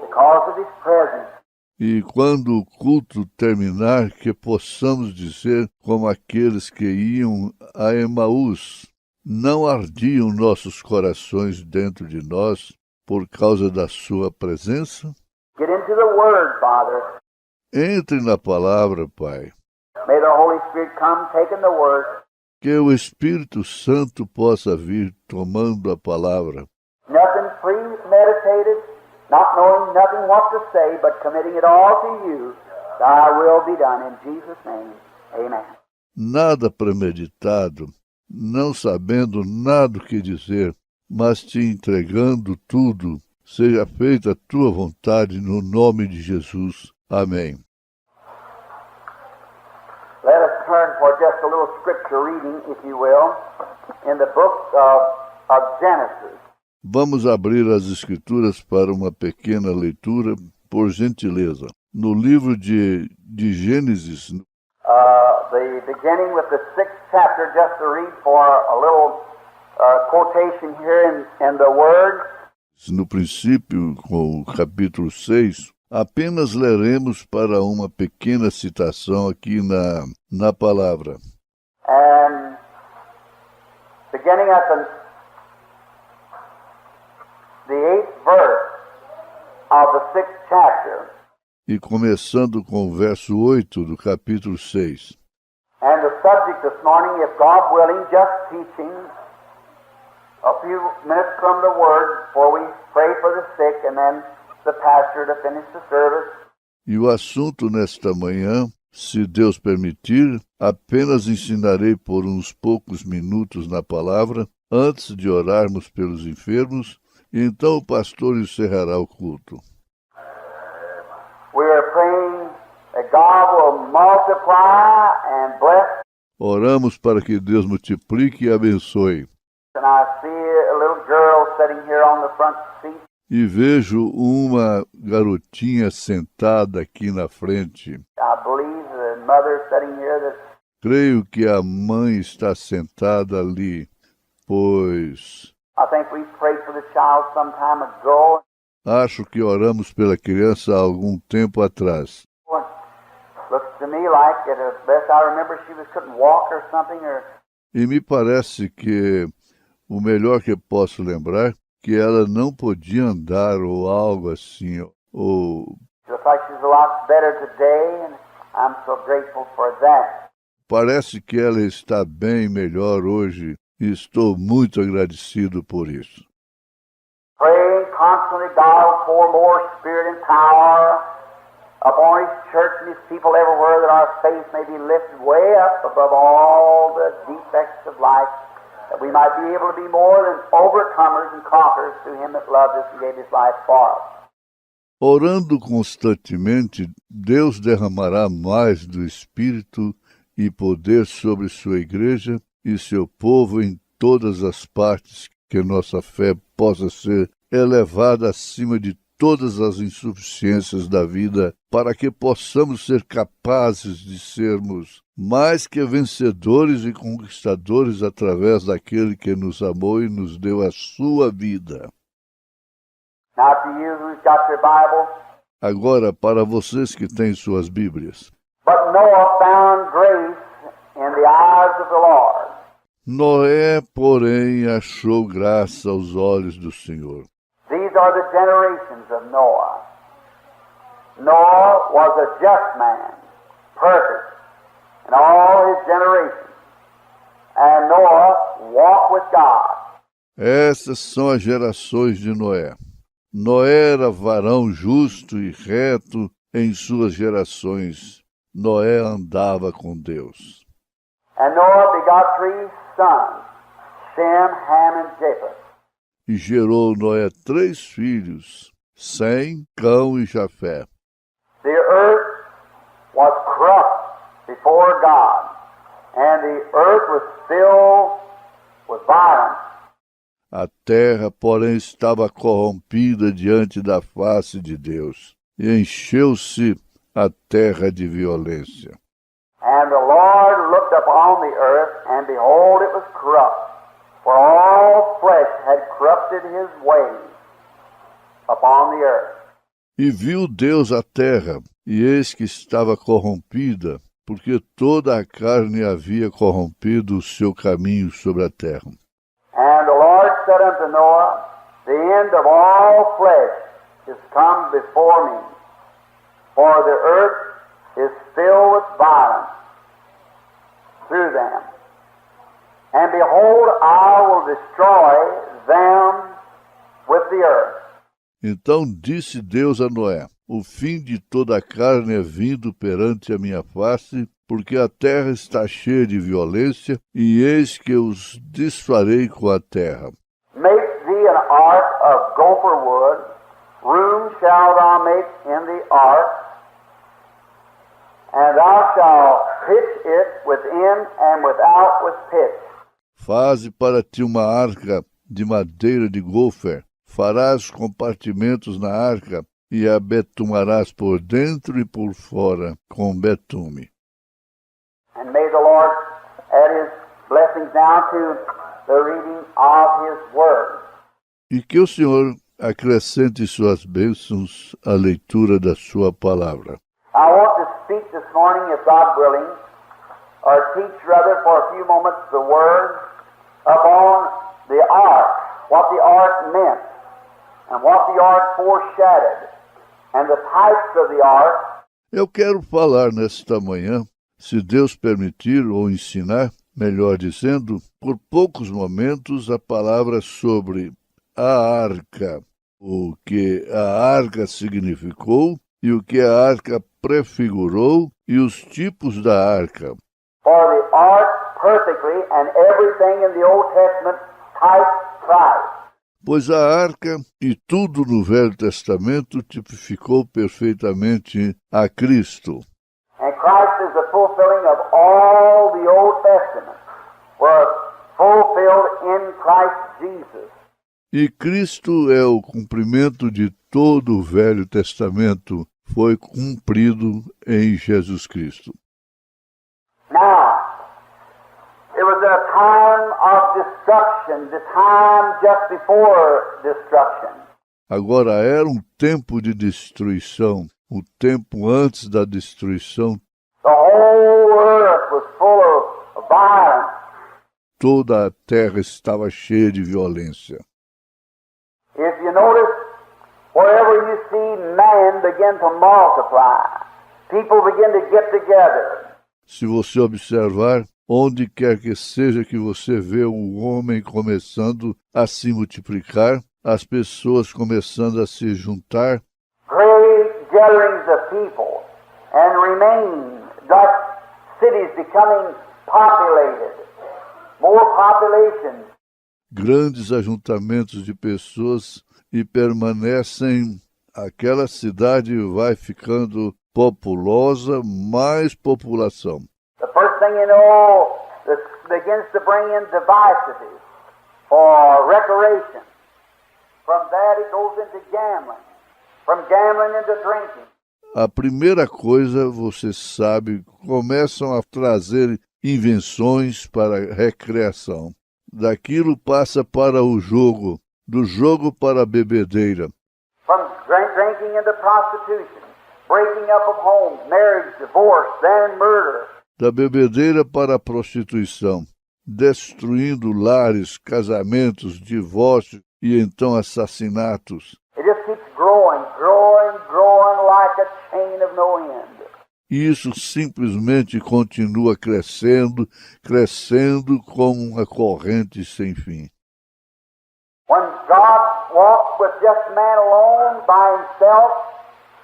Because of His presence. E quando o culto terminar, que possamos dizer, como aqueles que iam a Emaús, não ardiam nossos corações dentro de nós por causa da sua presença? Get into the Word, Father. Entre na palavra, Pai. May the Holy Spirit come taking the Word. Que o Espírito Santo possa vir tomando a palavra. Nothing premeditated, not knowing nothing what to say, but committing it all to you. Thy will be done in Jesus' name. Amen. Nada premeditado, não sabendo nada o que dizer, mas te entregando tudo. Seja feita a tua vontade no nome de Jesus. Amém. Let us turn for just a little scripture reading, if you will, in the book of Genesis. Vamos abrir as Escrituras para uma pequena leitura, por gentileza. No livro de Gênesis. The beginning with the 6th chapter, just to read for a little quotation here in the Word. No princípio, com o capítulo 6, apenas leremos para uma pequena citação aqui na palavra. And beginning at the 8th verse of the 6th chapter. E começando com o verso 8 do capítulo 6. And the subject this morning, if God willing, just teaching a few minutes from the Word before we pray for the sick and then the pastor to finish the service. E o assunto nesta manhã, se Deus permitir, apenas ensinarei por uns poucos minutos na palavra, antes de orarmos pelos enfermos, e então o pastor encerrará o culto. We are praying that God will multiply and bless. Oramos para que Deus multiplique e abençoe. And I see a little girl sitting here on the front seat. E vejo uma garotinha sentada aqui na frente. I believe the mother sitting here. Creio que a mãe está sentada ali, pois I think we prayed for the child some time ago. acho que oramos pela criança há algum tempo atrás. Looks to me like, at best I remember, she couldn't walk or something, or. E me parece que o melhor que posso lembrar que ela não podia andar ou algo assim, ou Looks like she's a lot better today, and I'm so grateful for that. parece que ela está bem melhor hoje e estou muito agradecido por isso. Praying constantly, God, pour more spirit and power upon His church and His people everywhere, that our faith may be lifted way up above all the defects of life, that we might be able to be more than overcomers and conquerors through Him that loved us and gave His life for us. Orando constantemente, Deus derramará mais do Espírito e poder sobre sua igreja e seu povo em todas as partes, que nossa fé possa ser elevada acima de todas as insuficiências da vida, para que possamos ser capazes de sermos mais que vencedores e conquistadores através daquele que nos amou e nos deu a sua vida. Now to you who's got your Bible, Agora, para vocês que têm suas Bíblias, but Noah found grace in the eyes of the Lord. Noé, porém, achou graça aos olhos do Senhor. These are the generations of Noah. Noah was a just man, perfect in all his generations. And Noah walked with God. Essas são as gerações de Noé. Noé era varão justo e reto em suas gerações. Noé andava com Deus. And Noah begot 3 sons, Shem, Ham, and Japheth. E gerou Noé 3 filhos, Sem, Cão e Jafé. The earth was corrupt before God, and the earth was filled with violence. A terra, porém, estava corrompida diante da face de Deus, e encheu-se a terra de violência. And the Lord looked upon the earth, and behold, it was corrupt, for all flesh had corrupted his ways upon the earth. E viu Deus a terra, e eis que estava corrompida, porque toda a carne havia corrompido o seu caminho sobre a terra. And the Lord said unto Noah, the end of all flesh is come before me, for the earth is filled with violence through them. And behold, I will destroy them with the earth. Então disse Deus a Noé: o fim de toda a carne é vindo perante a minha face, porque a terra está cheia de violência, e eis que os desfarei com a terra. Make thee an ark of gopher wood, room shalt thou make in the ark, and thou shalt pitch it within and without with pitch. Faze para ti uma arca de madeira de gofer, farás compartimentos na arca, e a betumarás por dentro e por fora com betume. And may the Lord add his blessings now to the reading of his word. E que o Senhor acrescente suas bênçãos à leitura da sua palavra. I want to speak this morning, if God willing, or teach rather for a few moments the word upon the ark, what the ark meant, and what the ark foreshadowed, and the types of the ark. Eu quero falar nesta manhã, se Deus permitir, ou ensinar, melhor dizendo, por poucos momentos a palavra sobre a arca, o que a arca significou e o que a arca prefigurou e os tipos da arca. For the ark perfectly and everything in the Old Testament types Christ. Pois a arca e tudo no Velho Testamento tipificou perfeitamente a Cristo. And Christ is the fulfilling of all the Old Testament, was fulfilled in Christ Jesus. E Cristo é o cumprimento de todo o Velho Testamento, foi cumprido em Jesus Cristo. Now, it was a time of destruction, the time just before destruction. Agora era um tempo de destruição, o tempo antes da destruição. The whole earth was full of violence. Toda a terra estava cheia de violência. If you notice, wherever you see man begin to multiply, people begin to get together. Se você observar, onde quer que seja que você vê o homem começando a se multiplicar, as pessoas começando a se juntar, Great gatherings of people, and remain, like cities becoming populated, more population. grandes ajuntamentos de pessoas e permanecem, aquela cidade vai ficando populosa, mais população. The first thing you know, this begins to bring in divisities for recreation. From that it goes into gambling. from gambling into drinking. A primeira coisa, você sabe, começam a trazer invenções para a recreação. Daquilo passa para o jogo, do jogo para a bebedeira. From drinking into prostitution, breaking up of homes, marriage, divorce, then murder. Da bebedeira para a prostituição, destruindo lares, casamentos, divórcios e então assassinatos. It just keeps growing, growing, growing like a chain of no end. Isso simplesmente continua crescendo, crescendo como uma corrente sem fim. When God walked with just man alone by himself,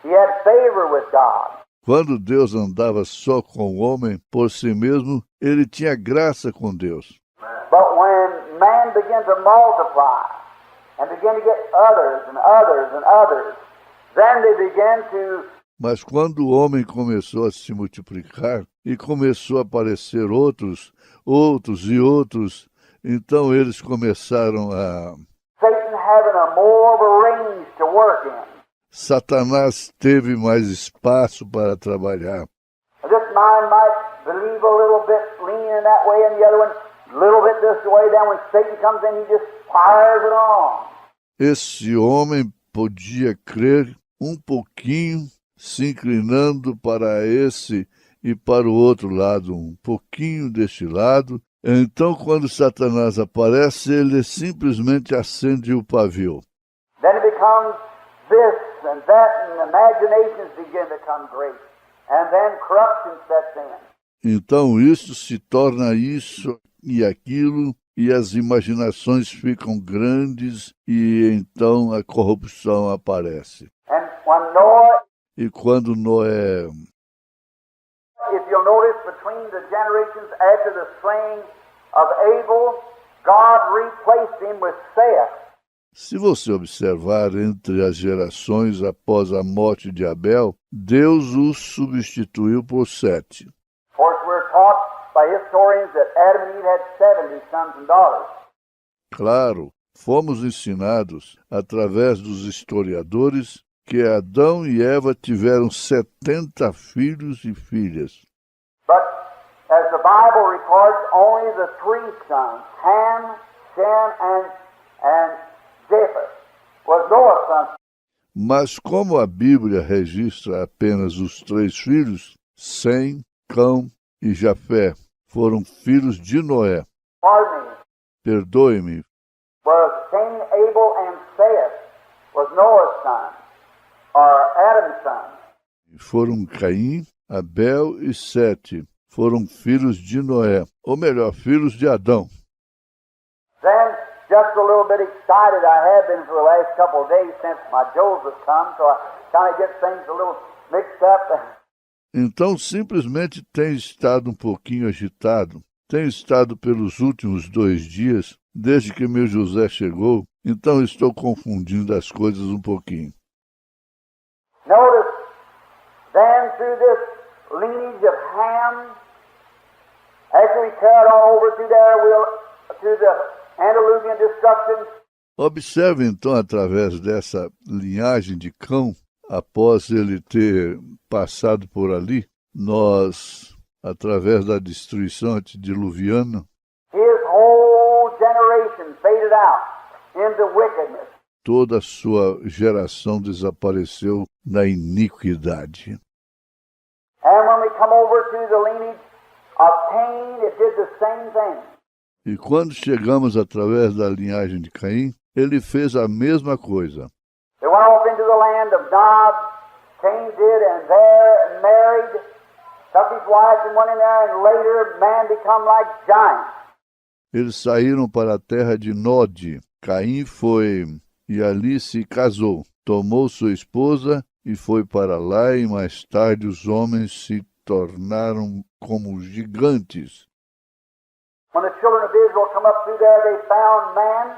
he had favor with God. Quando Deus andava só com o homem por si mesmo, ele tinha graça com Deus. But when man began to multiply and began to get others and others and others, then they began to. Mas quando o homem começou a se multiplicar e começou a aparecer outros, e outros, então eles começaram a... Satan having a more of a range to work in. Satanás teve mais espaço para trabalhar. This mind might believe a little bit leaning that way and the other one a little bit this way. Then when Satan comes in, he just fires it on. Esse homem podia crer um pouquinho, se inclinando para esse e para o outro lado, um pouquinho deste lado. Então, quando Satanás aparece, ele simplesmente acende o pavio. Then it becomes this and that, and imaginations begin to come great. And then corruption sets in. Então, isso se torna isso e aquilo, e as imaginações ficam grandes, e então a corrupção aparece. And when Noah, E quando Noé... if you'll notice, between the generations after the slaying of Abel, God replaced him with Seth. Se você observar entre as gerações após a morte de Abel, Deus o substituiu por Sete. Of course, we're taught by historians that Adam and Eve had 70 sons and daughters. Claro, fomos ensinados, através dos historiadores, que Adão e Eva tiveram 70 filhos e filhas. But as the Bible records, only the three sons, Ham, Shem, and Japheth, was Noah's son. Mas como a Bíblia registra apenas os 3 filhos, Sem, Cão e Jafé, foram filhos de Noé. Pardon me. Perdoe-me, Was Cain, Abel, and Seth was Noah's son, or Adam's son. foram Caim, Abel e Sete, foram filhos de Noé, ou melhor, filhos de Adão. Then, just a little bit excited I have been for the last couple of days since my Joseph come, so I kind of get things a little mixed up. Então, simplesmente tenho estado um pouquinho agitado. Tenho estado pelos últimos 2 dias, desde que meu José chegou, então estou confundindo as coisas um pouquinho. Notice, then through this lineage of Ham, after we cut on over through there, through the Antediluvian destruction, Observe então, através dessa linhagem de Cão, após ele ter passado por ali, nós, através da destruição antediluviana, his whole generation faded out into wickedness. toda a sua geração desapareceu na iniquidade. And when we come over to the lineage of Cain, it did the same thing. E quando chegamos através da linhagem de Caim, ele fez a mesma coisa. They went off into the land of Nod. Cain did, and there married, took his wife and went in there, and later man become like giants. Eles saíram para a terra de Nod. Caim foi e ali se casou. Tomou sua esposa e foi para lá, e mais tarde os homens se tornaram como gigantes. When the children of Israel come up through there, they found man.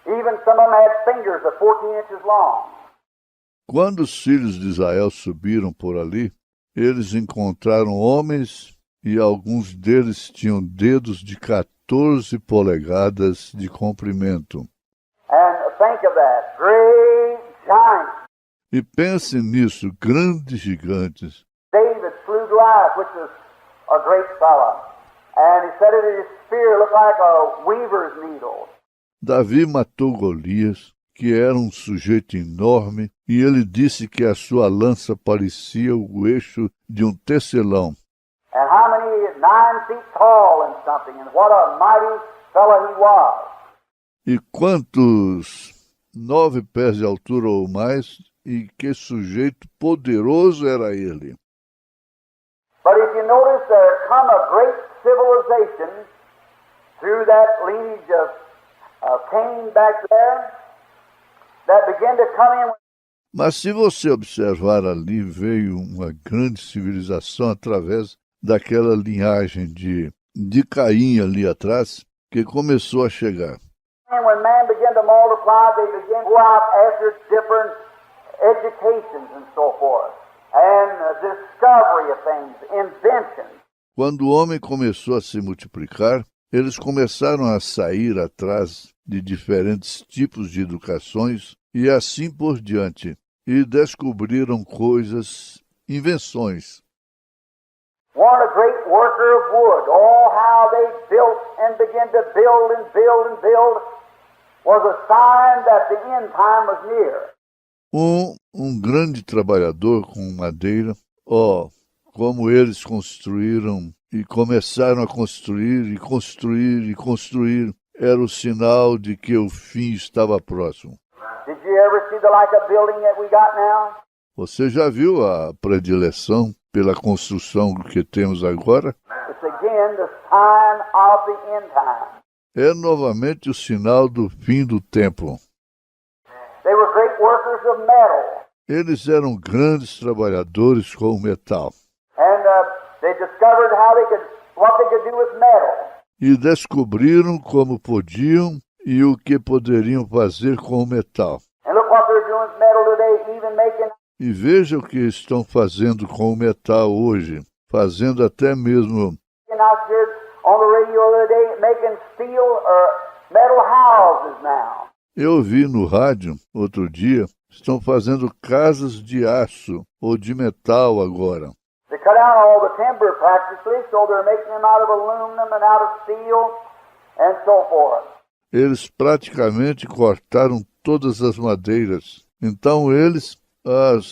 Even some of them had fingers of 14 inches long. Quando os filhos de Israel subiram por ali, eles encontraram homens e alguns deles tinham dedos de 14 polegadas de comprimento. And think of that, great giants. E pense nisso, grandes gigantes. David slew Goliath, which was a great fellow. And he said that his spear looked like a weaver's needle. Davi matou Golias, que era um sujeito enorme, e ele disse que a sua lança parecia o eixo de um tecelão. And how many? 9 feet tall and something. And what a mighty fellow he was. E quantos 9 pés de altura ou mais, e que sujeito poderoso era ele. But if you notice, there come a great civilization through that lineage of Cain back there that began to come in. Mas se você observar ali, veio uma grande civilização através daquela linhagem de Caim ali atrás, que começou a chegar. And when man began to multiply, they began to go out after different educations and so forth, and discovery of things, inventions. Quando o homem começou a se multiplicar, eles começaram a sair atrás de diferentes tipos de educações e assim por diante, e descobriram coisas, invenções. One, a great worker of wood. Oh, how they built and began to build and build and build was a sign that the end time was near. Um grande trabalhador com madeira, como eles construíram e começaram a construir e construir e construir, era o sinal de que o fim estava próximo. Did you ever see the like of building that we got now? Você já viu a predileção pela construção que temos agora? It's again the sign of the end time. É novamente o sinal do fim do tempo. They were great workers of metal. Eles eram grandes trabalhadores com o metal. And they discovered what they could do with metal. E descobriram como podiam e o que poderiam fazer com o metal. And look what they're doing with metal today, even making. E veja o que estão fazendo com o metal hoje, fazendo até mesmo. And I heard on the radio the other day making steel or metal houses now. Eu vi no rádio outro dia, estão fazendo casas de aço ou de metal agora. They cut out all the timber practically, so they're making them out of aluminum and out of steel and so forth. Eles praticamente cortaram todas as madeiras. Então eles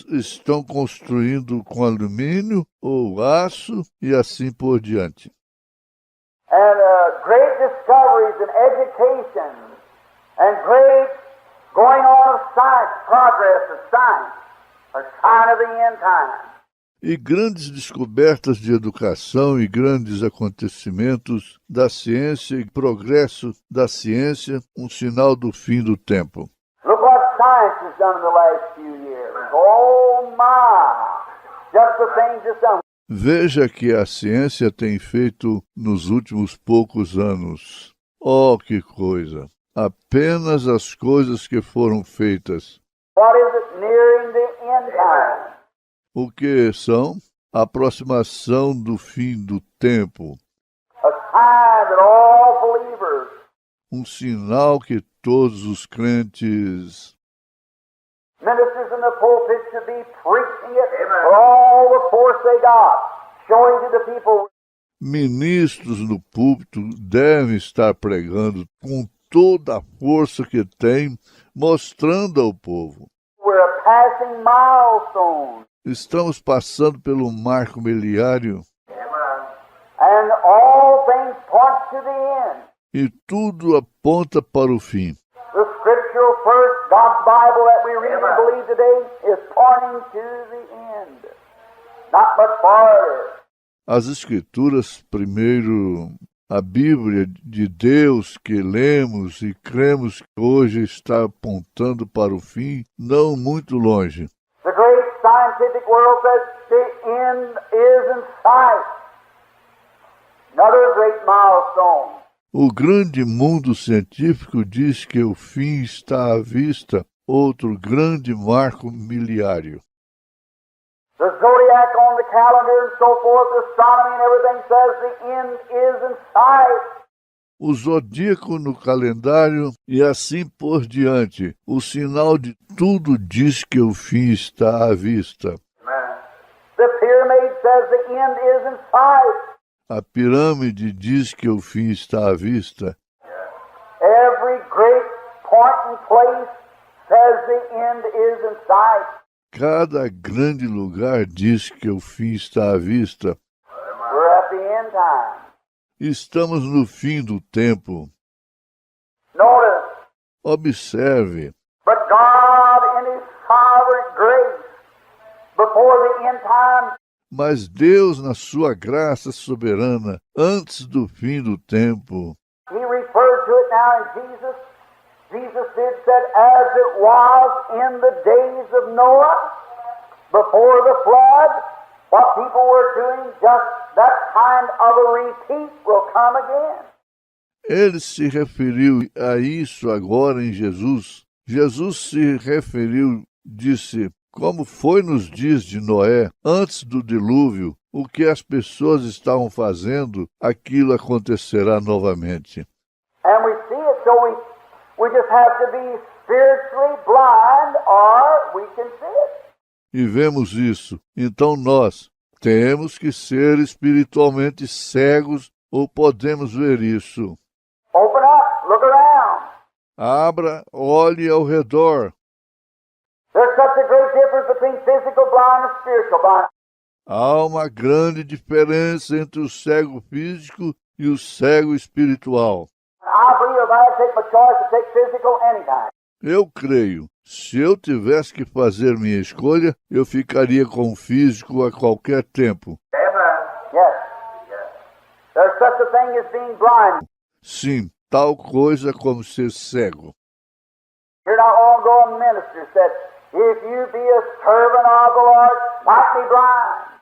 estão construindo com alumínio ou aço e assim por diante. And great discoveries in education and great going on of science, progress of science, are sign of the end time. E grandes descobertas de educação e grandes acontecimentos da ciência e progresso da ciência, um sinal do fim do tempo. Look what science has done in the last few years. Oh my! Just the things it's done. Veja que a ciência tem feito nos últimos poucos anos. Oh, que coisa! Apenas as coisas que foram feitas. What is it nearing the end time? O que são? A aproximação do fim do tempo. A sign that all believers, Um sinal que todos os crentes, ministers in the pulpit, should be preaching it with all the force they got, showing to the people. ministros no púlpito devem estar pregando com toda a força que têm, mostrando ao povo. We're passing milestones, Estamos passando pelo marco miliário and all things point to the end. e tudo aponta para o fim. The scriptural first, God's Bible that we read and believe today, is pointing to the end. Not much farther. As Escrituras, primeiro, a Bíblia de Deus que lemos e cremos que hoje está apontando para o fim, não muito longe. The great scientific world says the end is in sight. Another great milestone. O grande mundo científico diz que o fim está à vista, outro grande marco miliário. The zodiac on the calendar and so forth, astronomy and everything says the end is in sight. o zodíaco no calendário e assim por diante. O sinal de tudo diz que o fim está à vista. The pyramid says the end is in sight. A pirâmide diz que o fim está à vista. Every great point and place says the end is in sight. Cada grande lugar diz que o fim está à vista. We're at the end time. Estamos no fim do tempo. Notice, Observe, but God in His sovereign grace, before the end time, mas Deus, na sua graça soberana, antes do fim do tempo, He referred to it now in Jesus. Jesus did said, as it was in the days of Noah, before the flood, what people were doing, just that kind of a repeat will come again. ele se referiu a isso agora em Jesus. Jesus se referiu, disse, como foi nos dias de Noé, antes do dilúvio, o que as pessoas estavam fazendo, aquilo acontecerá novamente. And we see it, so we just have to be spiritually blind or we can see it. E vemos isso. Então nós temos que ser espiritualmente cegos ou podemos ver isso. Open up, look around. Abra, olhe ao redor. There's such a great difference between physical blind and spiritual blind. Há uma grande diferença entre o cego físico e o cego espiritual. I believe if I had to take my choice to take physical anytime. Eu creio, se eu tivesse que fazer minha escolha, eu ficaria com o físico a qualquer tempo. Yes. There's such a thing as being blind. Sim, tal coisa como ser cego. Here not long ago a minister said, if you be a servant of the Lord, might be blind.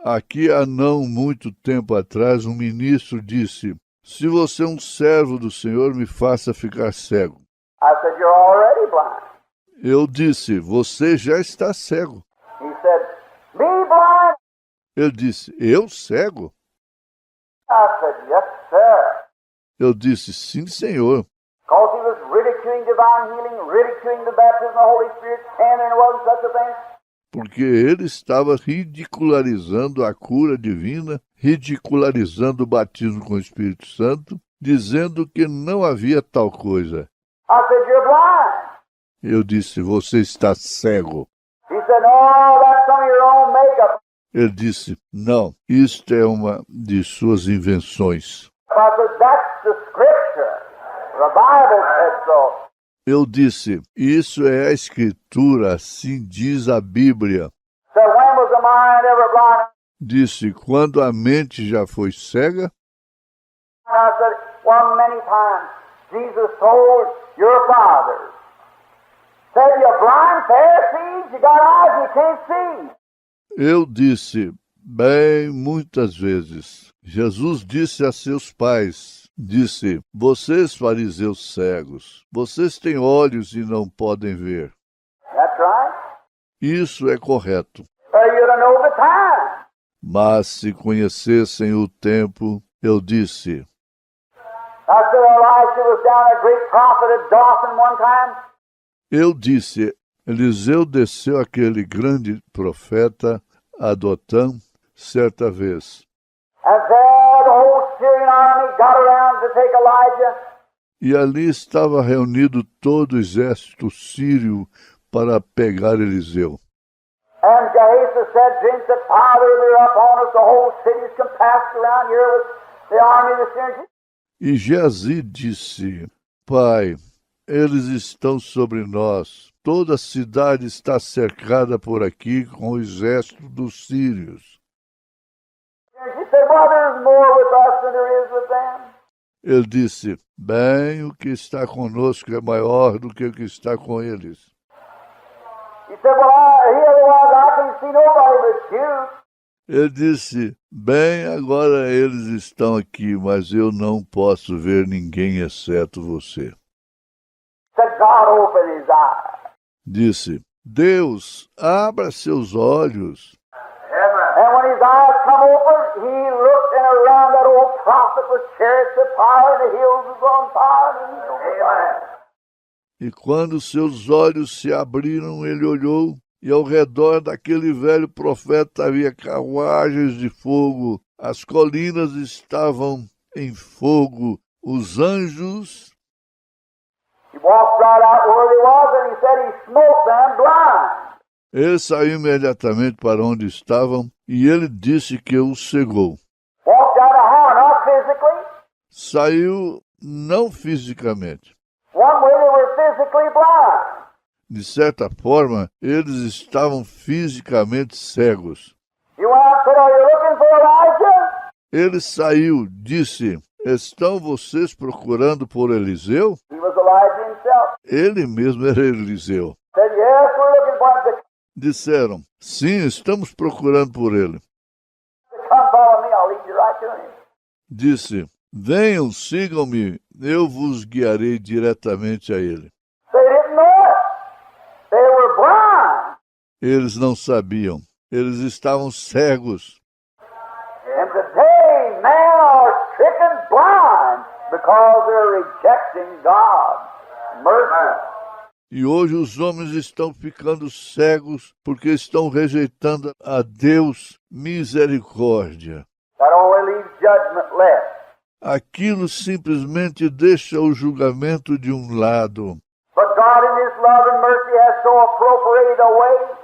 Aqui há não muito tempo atrás, um ministro disse, se você é um servo do Senhor, me faça ficar cego. I said, you're already blind. Eu disse, você já está cego. He said, me blind? Ele disse, eu cego? I said, yes, sir. Eu disse, sim, Senhor. Because he was ridiculing divine healing, ridiculing the baptism of the Holy Spirit, and there wasn't such a thing. Porque ele estava ridicularizando a cura divina, ridicularizando o batismo com o Espírito Santo, dizendo que não havia tal coisa. I said, you're blind. Eu disse, você está cego. He said, no, that's some of your own makeup. Ele disse, não, isto é uma de suas invenções. I said, that's the scripture. The Bible said so. Eu disse, isso é a Escritura, assim diz a Bíblia. Said, when was the mind ever blind? Disse, quando a mente já foi cega? And I said, well, many times Jesus told your fathers, said, you blind Pharisees, you got eyes you can't see. Eu disse, bem, muitas vezes. Jesus disse a seus pais, disse, vocês fariseus cegos, vocês têm olhos e não podem ver. That's right. Isso é correto. You don't know the time. Mas se conhecessem o tempo, eu disse, I said, Elisha was down a great prophet at Dawson one time. eu disse, Eliseu desceu aquele grande profeta a Dotã certa vez. And there the whole Syrian army got around to take Elijah. E ali estava reunido todo o exército sírio para pegar Eliseu. And Gehazi said to him, said, Father, they're upon us, the whole city's compassed around here with the army of the Syrians. E Geazi disse, Pai, eles estão sobre nós. Toda a cidade está cercada por aqui com o exército dos sírios. And she said, well, there's more with us than there is with them. Ele disse, bem, o que está conosco é maior do que o que está com eles. He said, well, otherwise I can see nobody but you. Ele disse, bem, agora eles estão aqui, mas eu não posso ver ninguém exceto você. Said, God opened his eyes. Disse, Deus, abra seus olhos. And when his eyes come open, he looked and around that old prophet with chariots of fire, and the hills was on fire, and the eagles were fire. E quando seus olhos se abriram, ele olhou, e ao redor daquele velho profeta havia carruagens de fogo, as colinas estavam em fogo, os anjos... He walked right out where he was, and he said he smote them blind. Ele saiu imediatamente para onde estavam, e ele disse que os cegou. Walked out of how? Not physically. Saiu não fisicamente. One way they were physically blind. De certa forma, eles estavam fisicamente cegos. He went out and said, "Are you looking for Elijah?" Ele saiu, disse, estão vocês procurando por Eliseu? He was Elijah himself. Ele mesmo era Eliseu. Said, "Yes, we're looking for him. Disseram, sim, estamos procurando por ele. Come follow me, I'll lead you right to him." Disse, venham, sigam-me, eu vos guiarei diretamente a ele. They didn't know it. They were blind. Eles não sabiam, eles estavam cegos. And today, men are stricken blind because they're rejecting God's mercy. E hoje os homens estão ficando cegos porque estão rejeitando a Deus misericórdia. That only leaves judgment left. Aquilo simplesmente deixa o julgamento de um lado. But God in His love and mercy has so appropriated a way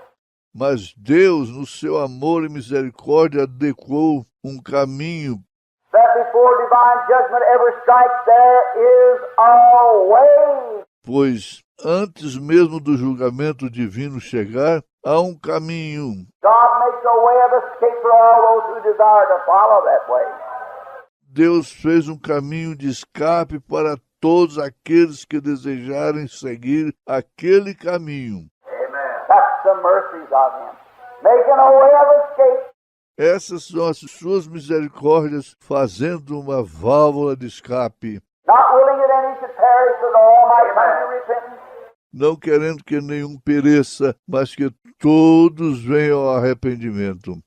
Mas Deus, no seu amor e misericórdia, adequou um caminho that before divine judgment ever strikes, there is a way. pois antes mesmo do julgamento divino chegar, há um caminho. God makes a way of escape for all those who desire to follow that way. Deus fez um caminho de escape para todos aqueles que desejarem seguir aquele caminho. Amen. That's the mercies of Him. Making a way of escape. Essas são as suas misericórdias, fazendo uma válvula de escape, Not willing that any should perish, but all might come to repentance. não querendo que nenhum pereça, mas que todos venham ao arrependimento.